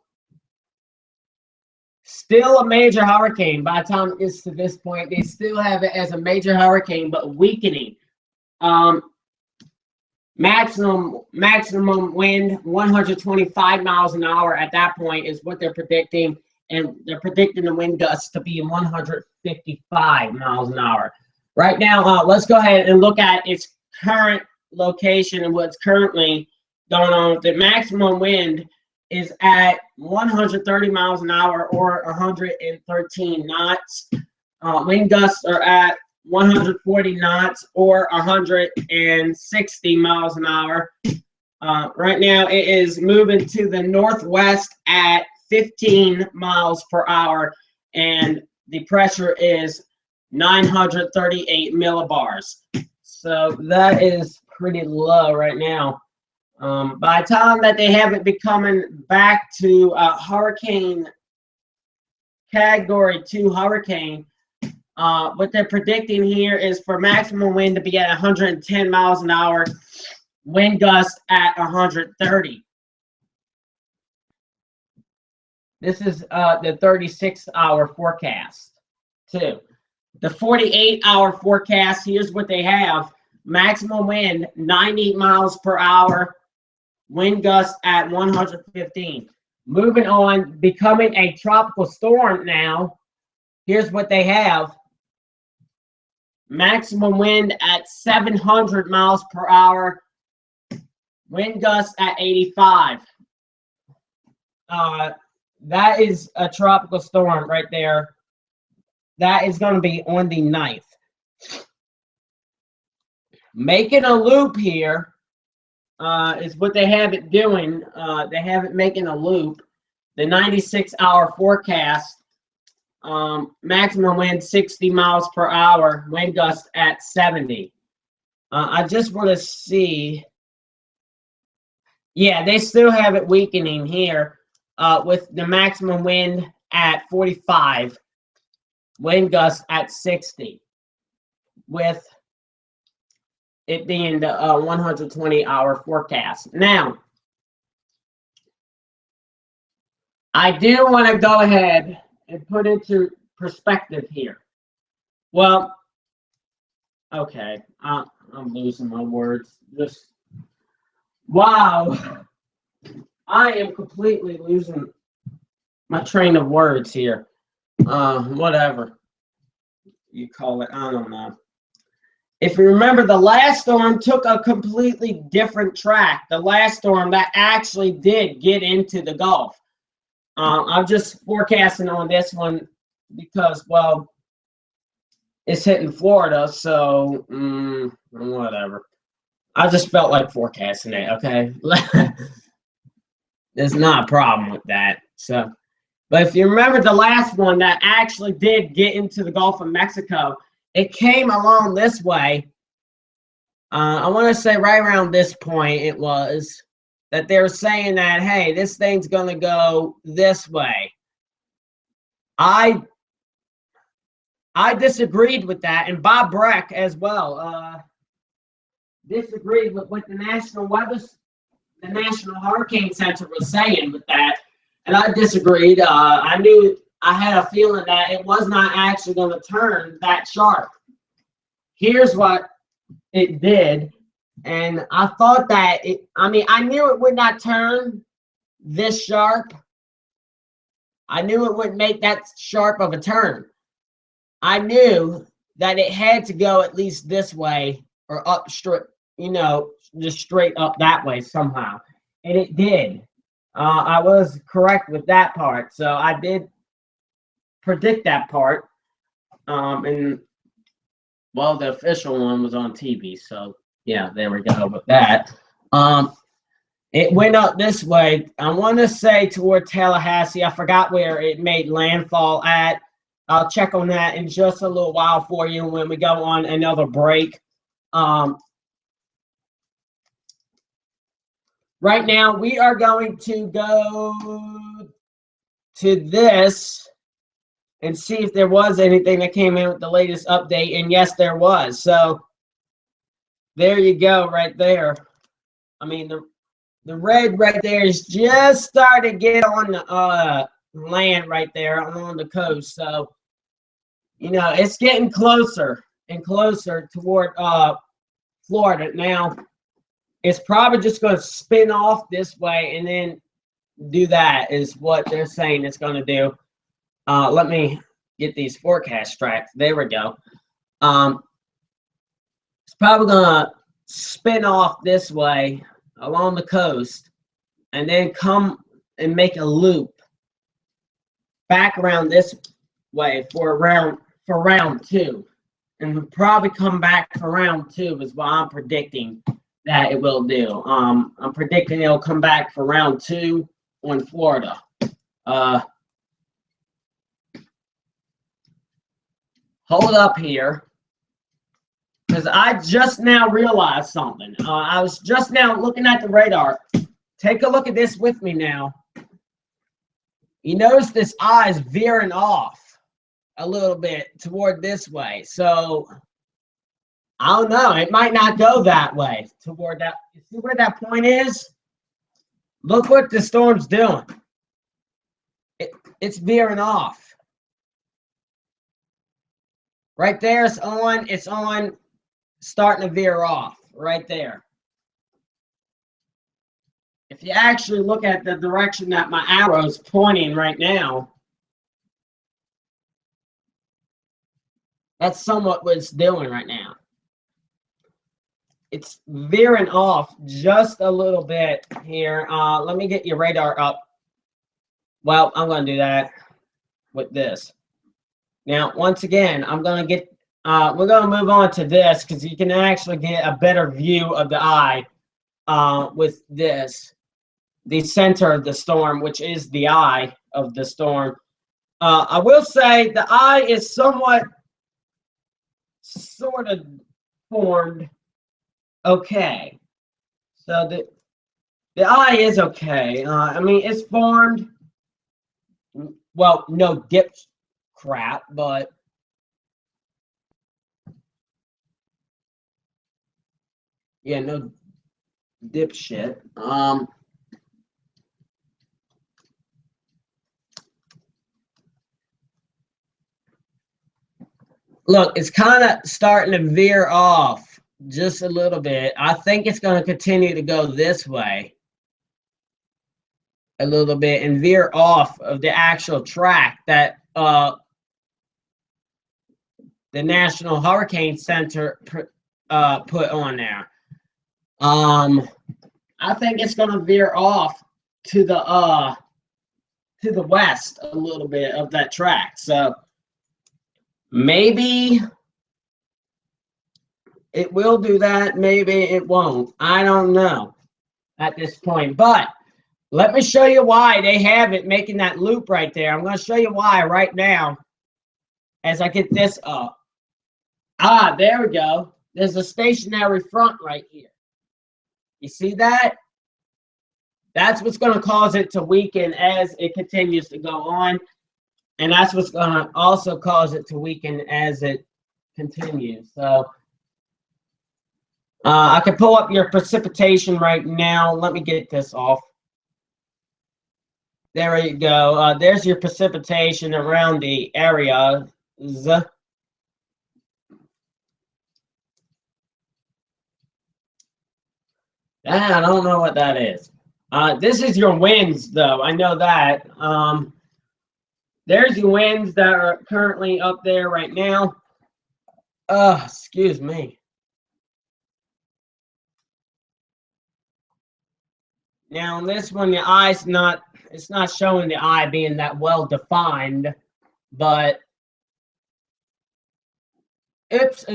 S1: still a major hurricane. By the time it gets to this point, they still have it as a major hurricane, but weakening. Maximum wind 125 miles an hour at that point is what they're predicting, and they're predicting the wind gusts to be 155 miles an hour. Right now, let's go ahead and look at its current location and what's currently going on. The maximum wind is at 130 miles an hour or 113 knots. Wind gusts are at 140 knots or 160 miles an hour. Right now, it is moving to the northwest at 15 miles per hour, and the pressure is 938 millibars. So that is pretty low right now. By the time that they have it becoming back to a hurricane category 2 hurricane, what they're predicting here is for maximum wind to be at 110 miles an hour, wind gust at 130. This is the 36-hour forecast, too. The 48-hour forecast, here's what they have. Maximum wind, 90 miles per hour, wind gust at 115. Moving on, becoming a tropical storm now, here's what they have. Maximum wind at 700 miles per hour, wind gusts at 85. That is a tropical storm right there. That is going to be on the 9th. Making a loop here, is what they have it doing. They have it making a loop. The 96-hour forecast, maximum wind 60 miles per hour, wind gust at 70. I just want to see. Yeah, they still have it weakening here with the maximum wind at 45, wind gust at 60, with it being the 120-hour forecast. Now, I do want to go ahead and put into perspective here. Well, okay, I'm losing my words. Just wow, I am completely losing my train of words here. Whatever you call it, I don't know. If you remember, the last storm took a completely different track. The last storm that actually did get into the Gulf. I'm just forecasting on this one because, well, it's hitting Florida, so whatever. I just felt like forecasting it, okay? There's not a problem with that. So, but if you remember the last one that actually did get into the Gulf of Mexico, it came along this way. I want to say right around this point it was that they were saying that, hey, this thing's going to go this way. I disagreed with that, and Bob Breck as well disagreed with what the National Hurricane Center was saying with that, and I disagreed. I had a feeling that it was not actually going to turn that sharp. Here's what it did, and I thought that I knew it would not turn this sharp. I knew it wouldn't make that sharp of a turn. I knew that it had to go at least this way or up straight, just straight up that way somehow. And it did. I was correct with that part. So I did predict that part. And well, the official one was on TV. So yeah, there we go with that. It went up this way. I want to say toward Tallahassee. I forgot where it made landfall at. I'll check on that in just a little while for you when we go on another break. Right now, we are going to go to this and see if there was anything that came in with the latest update. And yes, there was. So there you go right there. I mean, the red right there is just starting to get on the land right there along the coast. So, it's getting closer and closer toward Florida. Now, it's probably just going to spin off this way and then do that is what they're saying it's going to do. Let me get these forecast tracks. There we go. It's probably going to spin off this way along the coast and then come and make a loop back around this way for round two, and we'll probably come back for round two is what I'm predicting that it will do. I'm predicting it'll come back for round two on Florida. Hold up here, because I just now realized something. I was just now looking at the radar. Take a look at this with me now. You notice this eye is veering off a little bit toward this way. So, I don't know. It might not go that way toward that. You see where that point is? Look what the storm's doing. It's veering off. Right there, it's on, starting to veer off right there. If you actually look at the direction that my arrow is pointing right now, that's somewhat what it's doing right now. It's veering off just a little bit here. Let me get your radar up. Well, I'm going to do that with this. Now, once again, we're going to move on to this because you can actually get a better view of the eye with this, the center of the storm, which is the eye of the storm. I will say the eye is somewhat sort of formed okay. So the eye is okay. I mean, it's formed. Well, no dip crap, but yeah, no dip shit. Look, it's kind of starting to veer off just a little bit. I think it's going to continue to go this way a little bit and veer off of the actual track that the National Hurricane Center put on there. I think it's going to veer off to the west a little bit of that track. So maybe it will do that. Maybe it won't. I don't know at this point. But let me show you why they have it making that loop right there. I'm going to show you why right now as I get this up. Ah, there we go. There's a stationary front right here. You see that? That's what's going to cause it to weaken as it continues to go on. And that's what's going to also cause it to weaken as it continues. So I can pull up your precipitation right now. Let me get this off. There you go. There's your precipitation around the area. I don't know what that is. This is your winds, though. I know that. There's your winds that are currently up there right now. Excuse me. Now, on this one, the eye's not, it's not showing the eye being that well defined, but oops.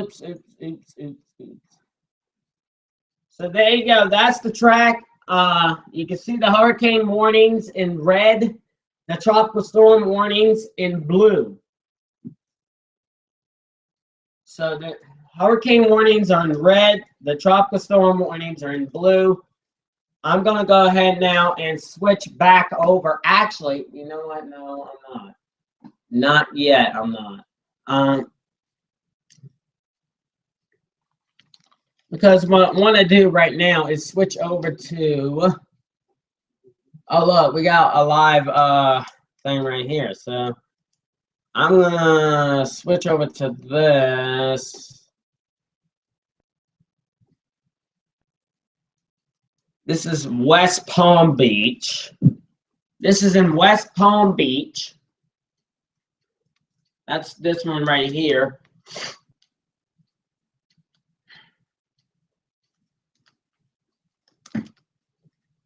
S1: So there you go. That's the track. You can see the hurricane warnings in red, the tropical storm warnings in blue. So the hurricane warnings are in red, the tropical storm warnings are in blue. I'm going to go ahead now and switch back over. Actually, you know what? No, I'm not. Not yet, I'm not. Because what I want to do right now is switch over to, oh look, we got a live thing right here. So I'm gonna switch over to this. This is West Palm Beach. This is in West Palm Beach. That's this one right here.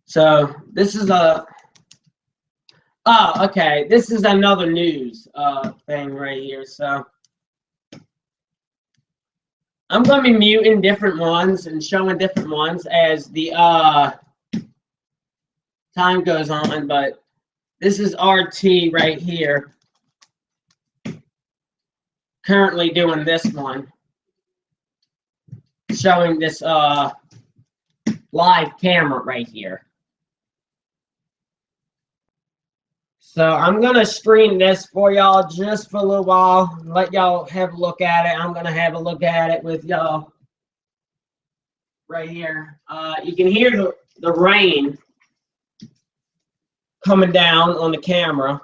S1: So this is a, oh, okay. This is another news thing right here. So I'm going to be muting different ones and showing different ones as the time goes on. But this is RT right here. Currently doing this one. Showing this live camera right here. So I'm going to stream this for y'all just for a little while. Let y'all have a look at it. I'm going to have a look at it with y'all right here. You can hear the rain coming down on the camera.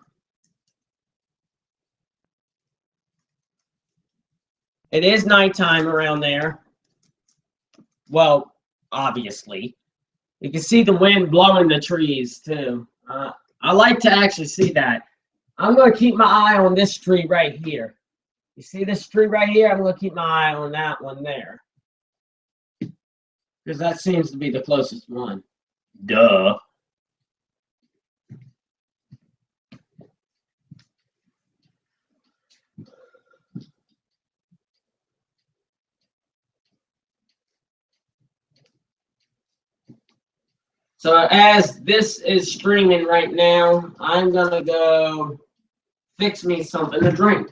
S1: It is nighttime around there. Well, obviously. You can see the wind blowing the trees too. I like to actually see that. I'm going to keep my eye on this tree right here. You see this tree right here? I'm going to keep my eye on that one there. Because that seems to be the closest one. Duh. So as this is streaming right now, I'm gonna go fix me something to drink.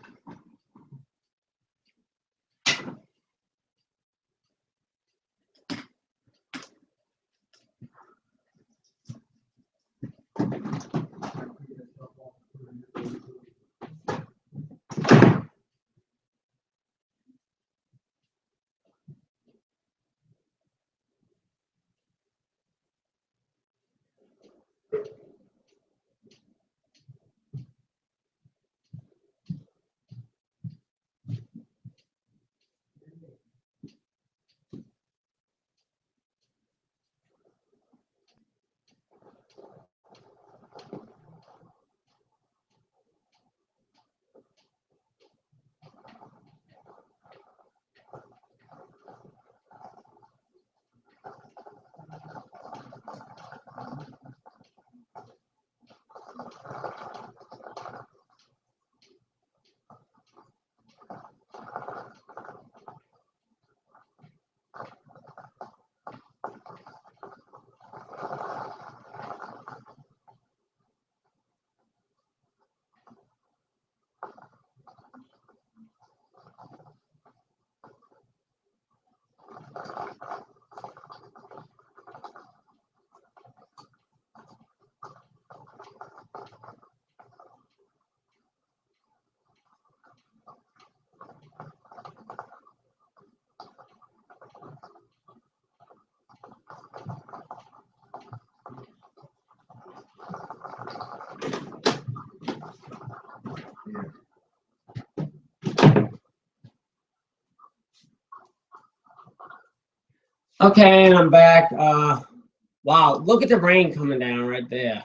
S1: Okay, I'm back. Wow, look at the rain coming down right there.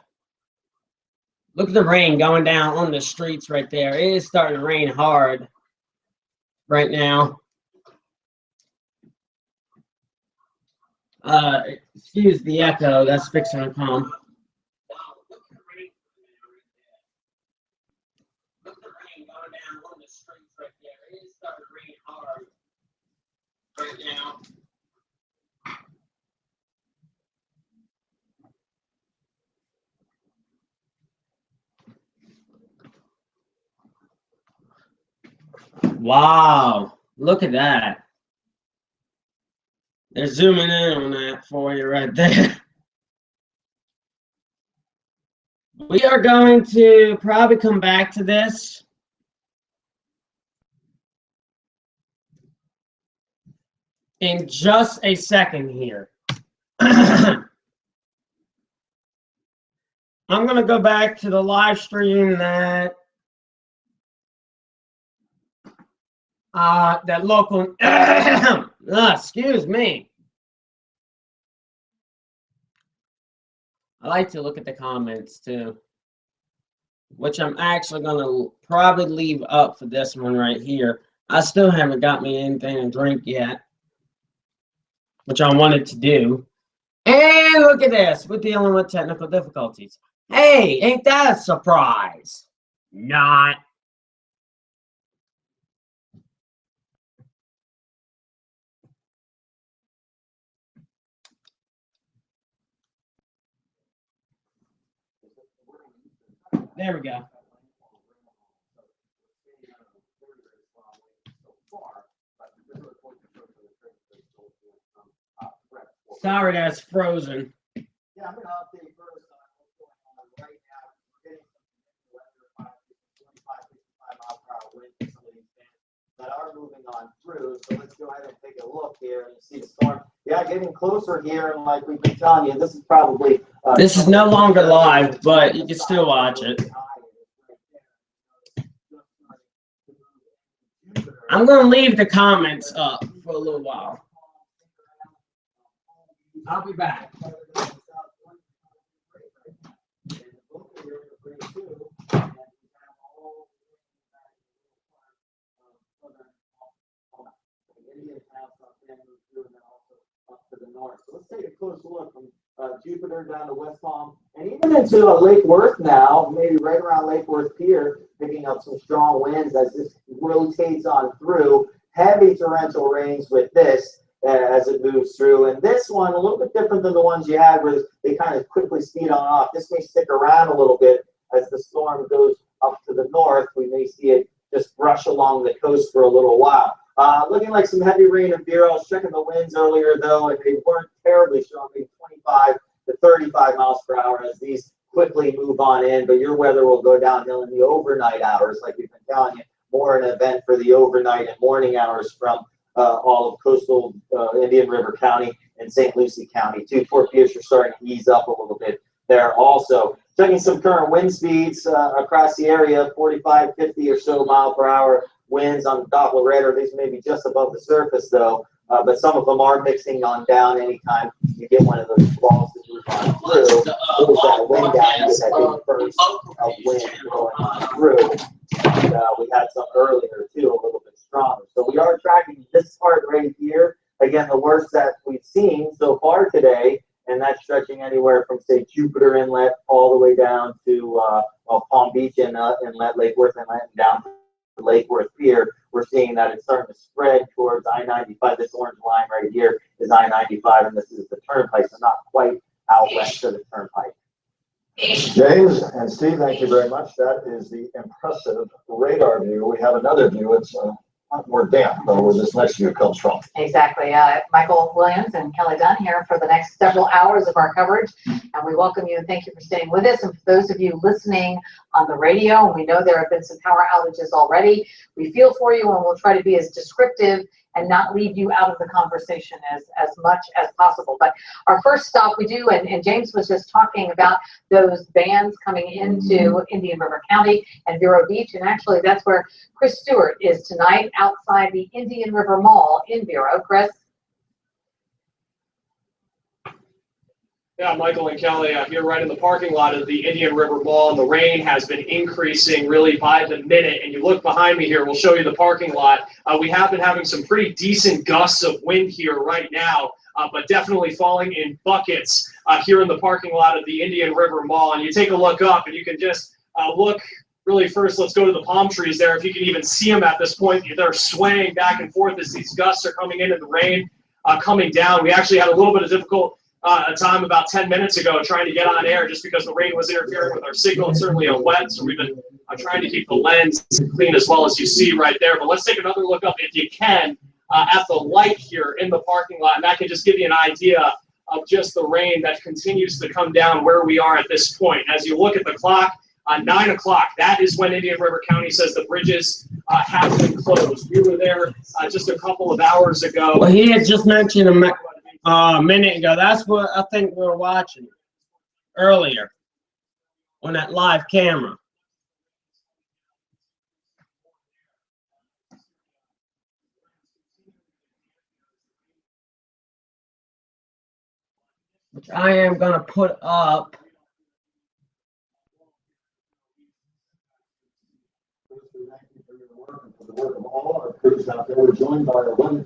S1: Look at the rain going down on the streets right there. It is starting to rain hard right now. Excuse the echo, that's fixing to come. Look at the rain going down on the streets right there. It is starting to rain hard right now. Wow, look at that. They're zooming in on that for you right there. We are going to probably come back to this. In just a second here. I'm going to go back to the live stream that local, excuse me. I like to look at the comments too, which I'm actually going to probably leave up for this one right here. I still haven't got me anything to drink yet, which I wanted to do. And look at this, we're dealing with technical difficulties. Hey, ain't that a surprise? Not. There we go. Sorry, that's frozen.
S12: Yeah, I'm going to update first on what's going on right now. We're getting some weather, 25, 55 mile per hour winds in some of these bands that are moving on through. So let's go ahead and take a look here and see the storm. Yeah, getting closer here, and like we've been telling you, this is probably.
S1: This is no longer live, but you can still watch it. I'm going to leave the comments up for a little while. I'll be back.
S12: So let's take a closer look from Jupiter down to West Palm and even into Lake Worth now, maybe right around Lake Worth Pier, picking up some strong winds as this rotates on through. Heavy torrential rains with this. as it moves through. And this one, a little bit different than the ones you had where they kind of quickly speed on off. This may stick around a little bit as the storm goes up to the north. We may see it just brush along the coast for a little while. Looking like some heavy rain in Bureau. I was checking the winds earlier, though, and they weren't terribly strong, maybe 25 to 35 miles per hour as these quickly move on in. But your weather will go downhill in the overnight hours, like we've been telling you. More an event for the overnight and morning hours from all of coastal Indian River County and St. Lucie County, too. Fort Pierce are starting to ease up a little bit there also. Checking some current wind speeds across the area, 45, 50 or so mile per hour winds on the Doppler radar. These may be just above the surface, though, but some of them are mixing on down anytime you get one of those balls to move on through. There's that wind down, you get that big burst of wind going on through. And we had some earlier, too, a little bit stronger. So we are tracking this part right here. Again, the worst that we've seen so far today, and that's stretching anywhere from, say, Jupiter Inlet all the way down to Palm Beach Inlet, Lake Worth Inlet, and down to Lake Worth Pier. We're seeing that it's starting to spread towards I-95. This orange line right here is I-95, and this is the turnpike, so not quite out west of the turnpike.
S13: James and Steve, thank you very much. That is the impressive radar view. We have another view. It's a lot more damp where this next view comes from.
S3: Exactly. Michael Williams and Kelly Dunn here for the next several hours of our coverage. And we welcome you and thank you for staying with us. And for those of you listening on the radio, and we know there have been some power outages already, we feel for you and we'll try to be as descriptive and not leave you out of the conversation as much as possible. But our first stop we do, and James was just talking about those bands coming into Indian River County and Vero Beach, and actually that's where Chris Stewart is tonight outside the Indian River Mall in Vero. Chris?
S11: Yeah, Michael and Kelly here right in the parking lot of the Indian River Mall, and the rain has been increasing really by the minute. And you look behind me here, we'll show you the parking lot. We have been having some pretty decent gusts of wind here right now, but definitely falling in buckets here in the parking lot of the Indian River Mall. And you take a look up and you can just look really first, let's go to the palm trees there. If you can even see them at this point, they're swaying back and forth as these gusts are coming in and the rain coming down. We actually had a little bit of difficult a time about 10 minutes ago trying to get on air just because the rain was interfering with our signal. It's certainly a wet, so we've been trying to keep the lens clean as well as you see right there. But let's take another look up, if you can, at the light here in the parking lot, and that can just give you an idea of just the rain that continues to come down where we are at this point. As you look at the clock, 9 o'clock, that is when Indian River County says the bridges have been closed. We were there just a couple of hours ago.
S1: Well, he had just mentioned a minute ago. That's what I think we were watching earlier on that live camera. Which I am going to put up.
S13: For the work of all our crews out there. We're joined by our women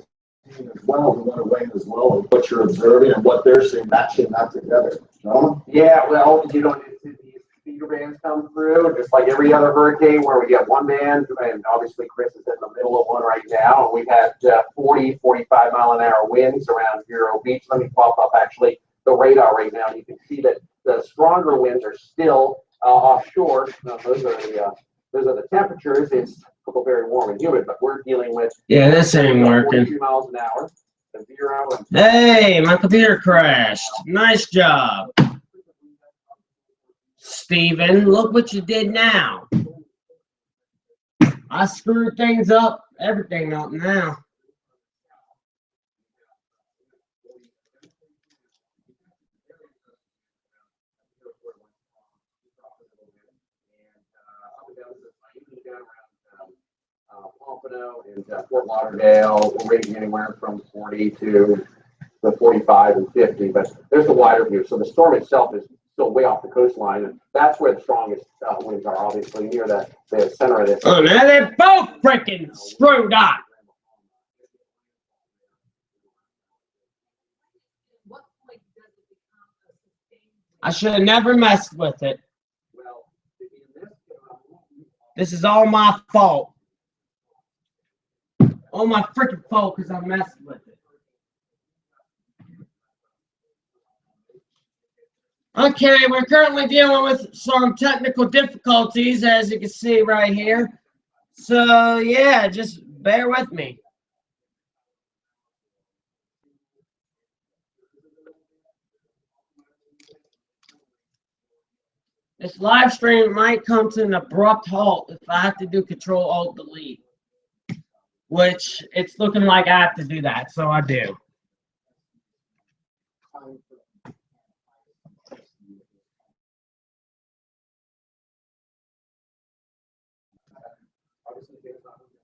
S13: team as well, who want to weigh in as well on what you're observing and what they're seeing, matching that together. Gentlemen?
S7: Yeah, well, you know, these feeder bands come through, just like every other hurricane where we get one band, and obviously Chris is in the middle of one right now, and we've had 40, 45 mile an hour winds around Vero Beach. Let me pop up actually the radar right now, and you can see that the stronger winds are still offshore. Now, those are the temperatures. It's very warm and humid, but we're dealing with
S1: this ain't working.
S7: 42 miles an hour. And Vero and
S1: hey, my computer crashed. Nice job, Steven. Look what you did now. I screwed things up, everything up now.
S7: Pompano and Fort Lauderdale, we're ranging anywhere from 40 to the 45 and 50, but there's a wider view. So the storm itself is still way off the coastline, and that's where the strongest winds are, obviously, near the center of this.
S1: Oh, now they're both freaking screwed up. I should have never messed with it. This is all my fault. All my freaking fault because I messed with it. Okay, we're currently dealing with some technical difficulties, as you can see right here. So, yeah, just bear with me. This live stream might come to an abrupt halt if I have to do Control-Alt-Delete, which it's looking like I have to do that, so I do.
S7: Obviously, Dave's not moving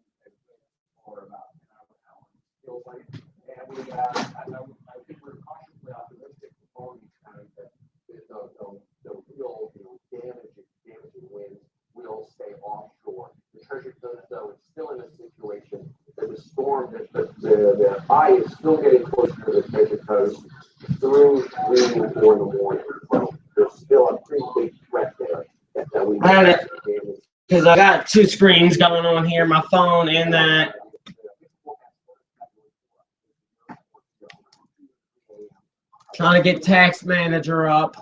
S7: for about an hour now. Feels like, and I think we're cautiously optimistic for Palm Beach County that the real, damaging winds will stay offshore. The Treasure Coast, though, is still in a situation that the storm, the eye is still getting closer to the Treasure Coast through 3 and 4 in the morning. So there's still a pretty big threat there that we have.
S1: Because I got 2 screens going on here, my phone and that. Trying to get Tax Manager up.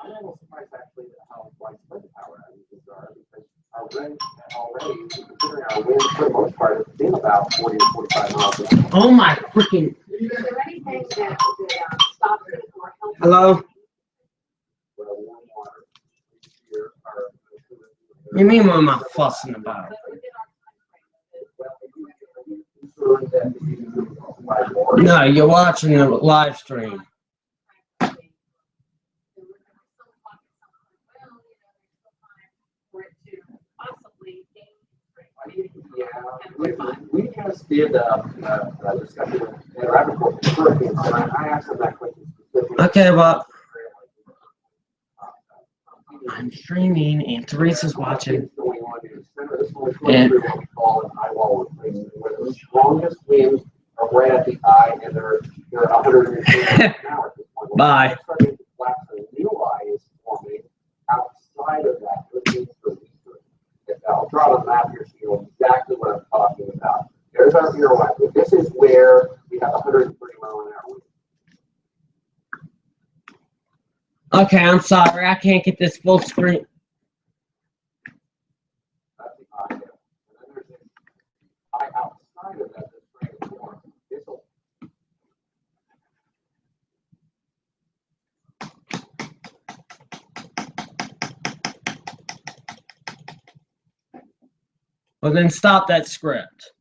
S7: I'm almost surprised actually at how widespread the power outages are because our wind already, considering our wind for the most part, has been about 40 to 45 miles an hour.
S1: Oh my freaking.
S2: Is there anything that stops it or helps?
S1: Hello? You mean what am I fussing about? No, you're watching the live stream.
S7: Yeah, we just did a discussion with Agriculture Hurricanes, and I asked them that question specifically.
S1: Okay, well, I'm streaming and Teresa's watching. And
S7: where the strongest winds are right at the eye, and they're 150 miles an hour at this point.
S1: Bye.
S7: Starting to collapse, and a new eye is forming outside of that, which means the eastern. I'll draw the map here so you know exactly what I'm talking about. There's our zero line. This is where we have 130 mile an hour wind.
S1: Okay, I'm sorry. I can't get this full screen.
S7: That's the eye there. And then there's this eye outside of that that's trying to form. This'll
S1: Well, then stop that script.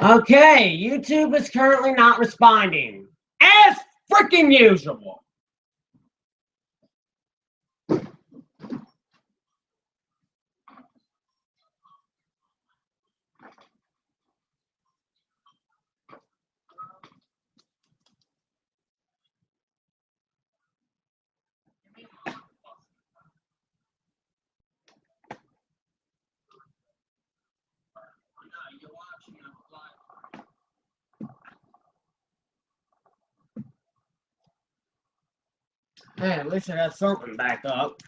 S1: Okay, YouTube is currently not responding, as freaking usual. Hey, at least I got something back up.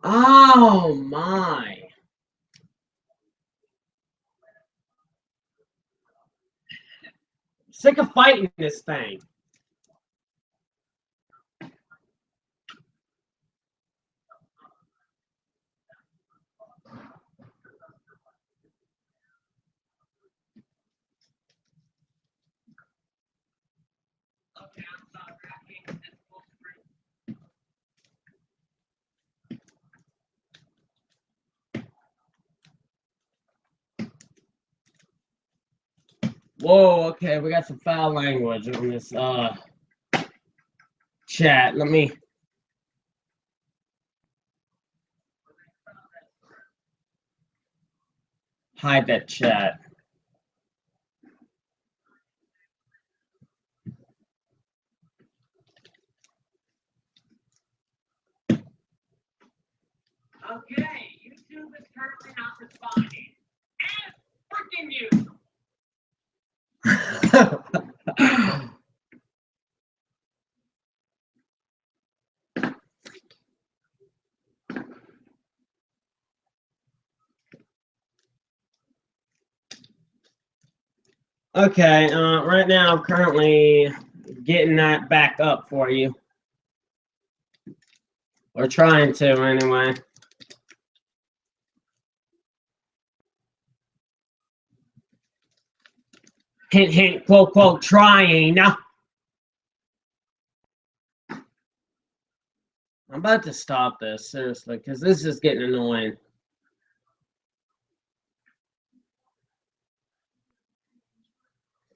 S1: Oh my. Sick of fighting this thing. Whoa, okay, we got some foul language on this chat. Let me hide that chat. Okay, YouTube is currently not responding. And freaking you! Okay, right now I'm currently getting that back up for you. Or trying to, anyway. Hint, hint, quote, quote, trying. I'm about to stop this, seriously, because this is getting annoying.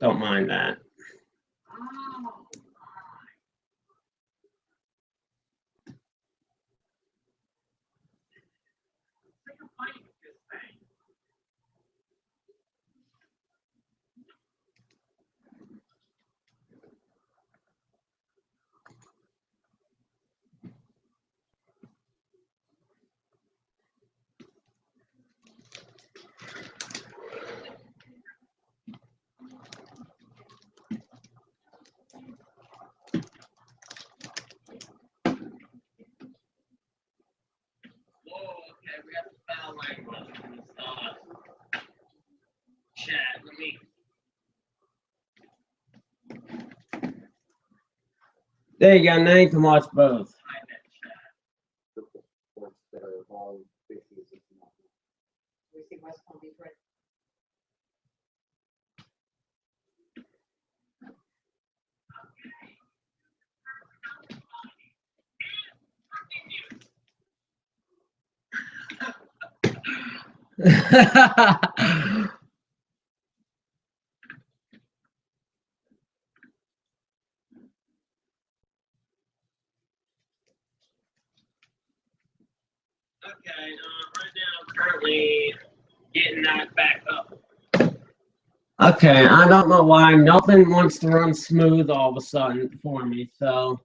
S1: Don't mind that. Okay, we have to foul language in this chat. Let me. There you go. Now you can watch both.
S3: We see West Palm Beach right.
S1: Okay, right now I'm currently getting that back up. Okay, I don't know why nothing wants to run smooth all of a sudden for me, so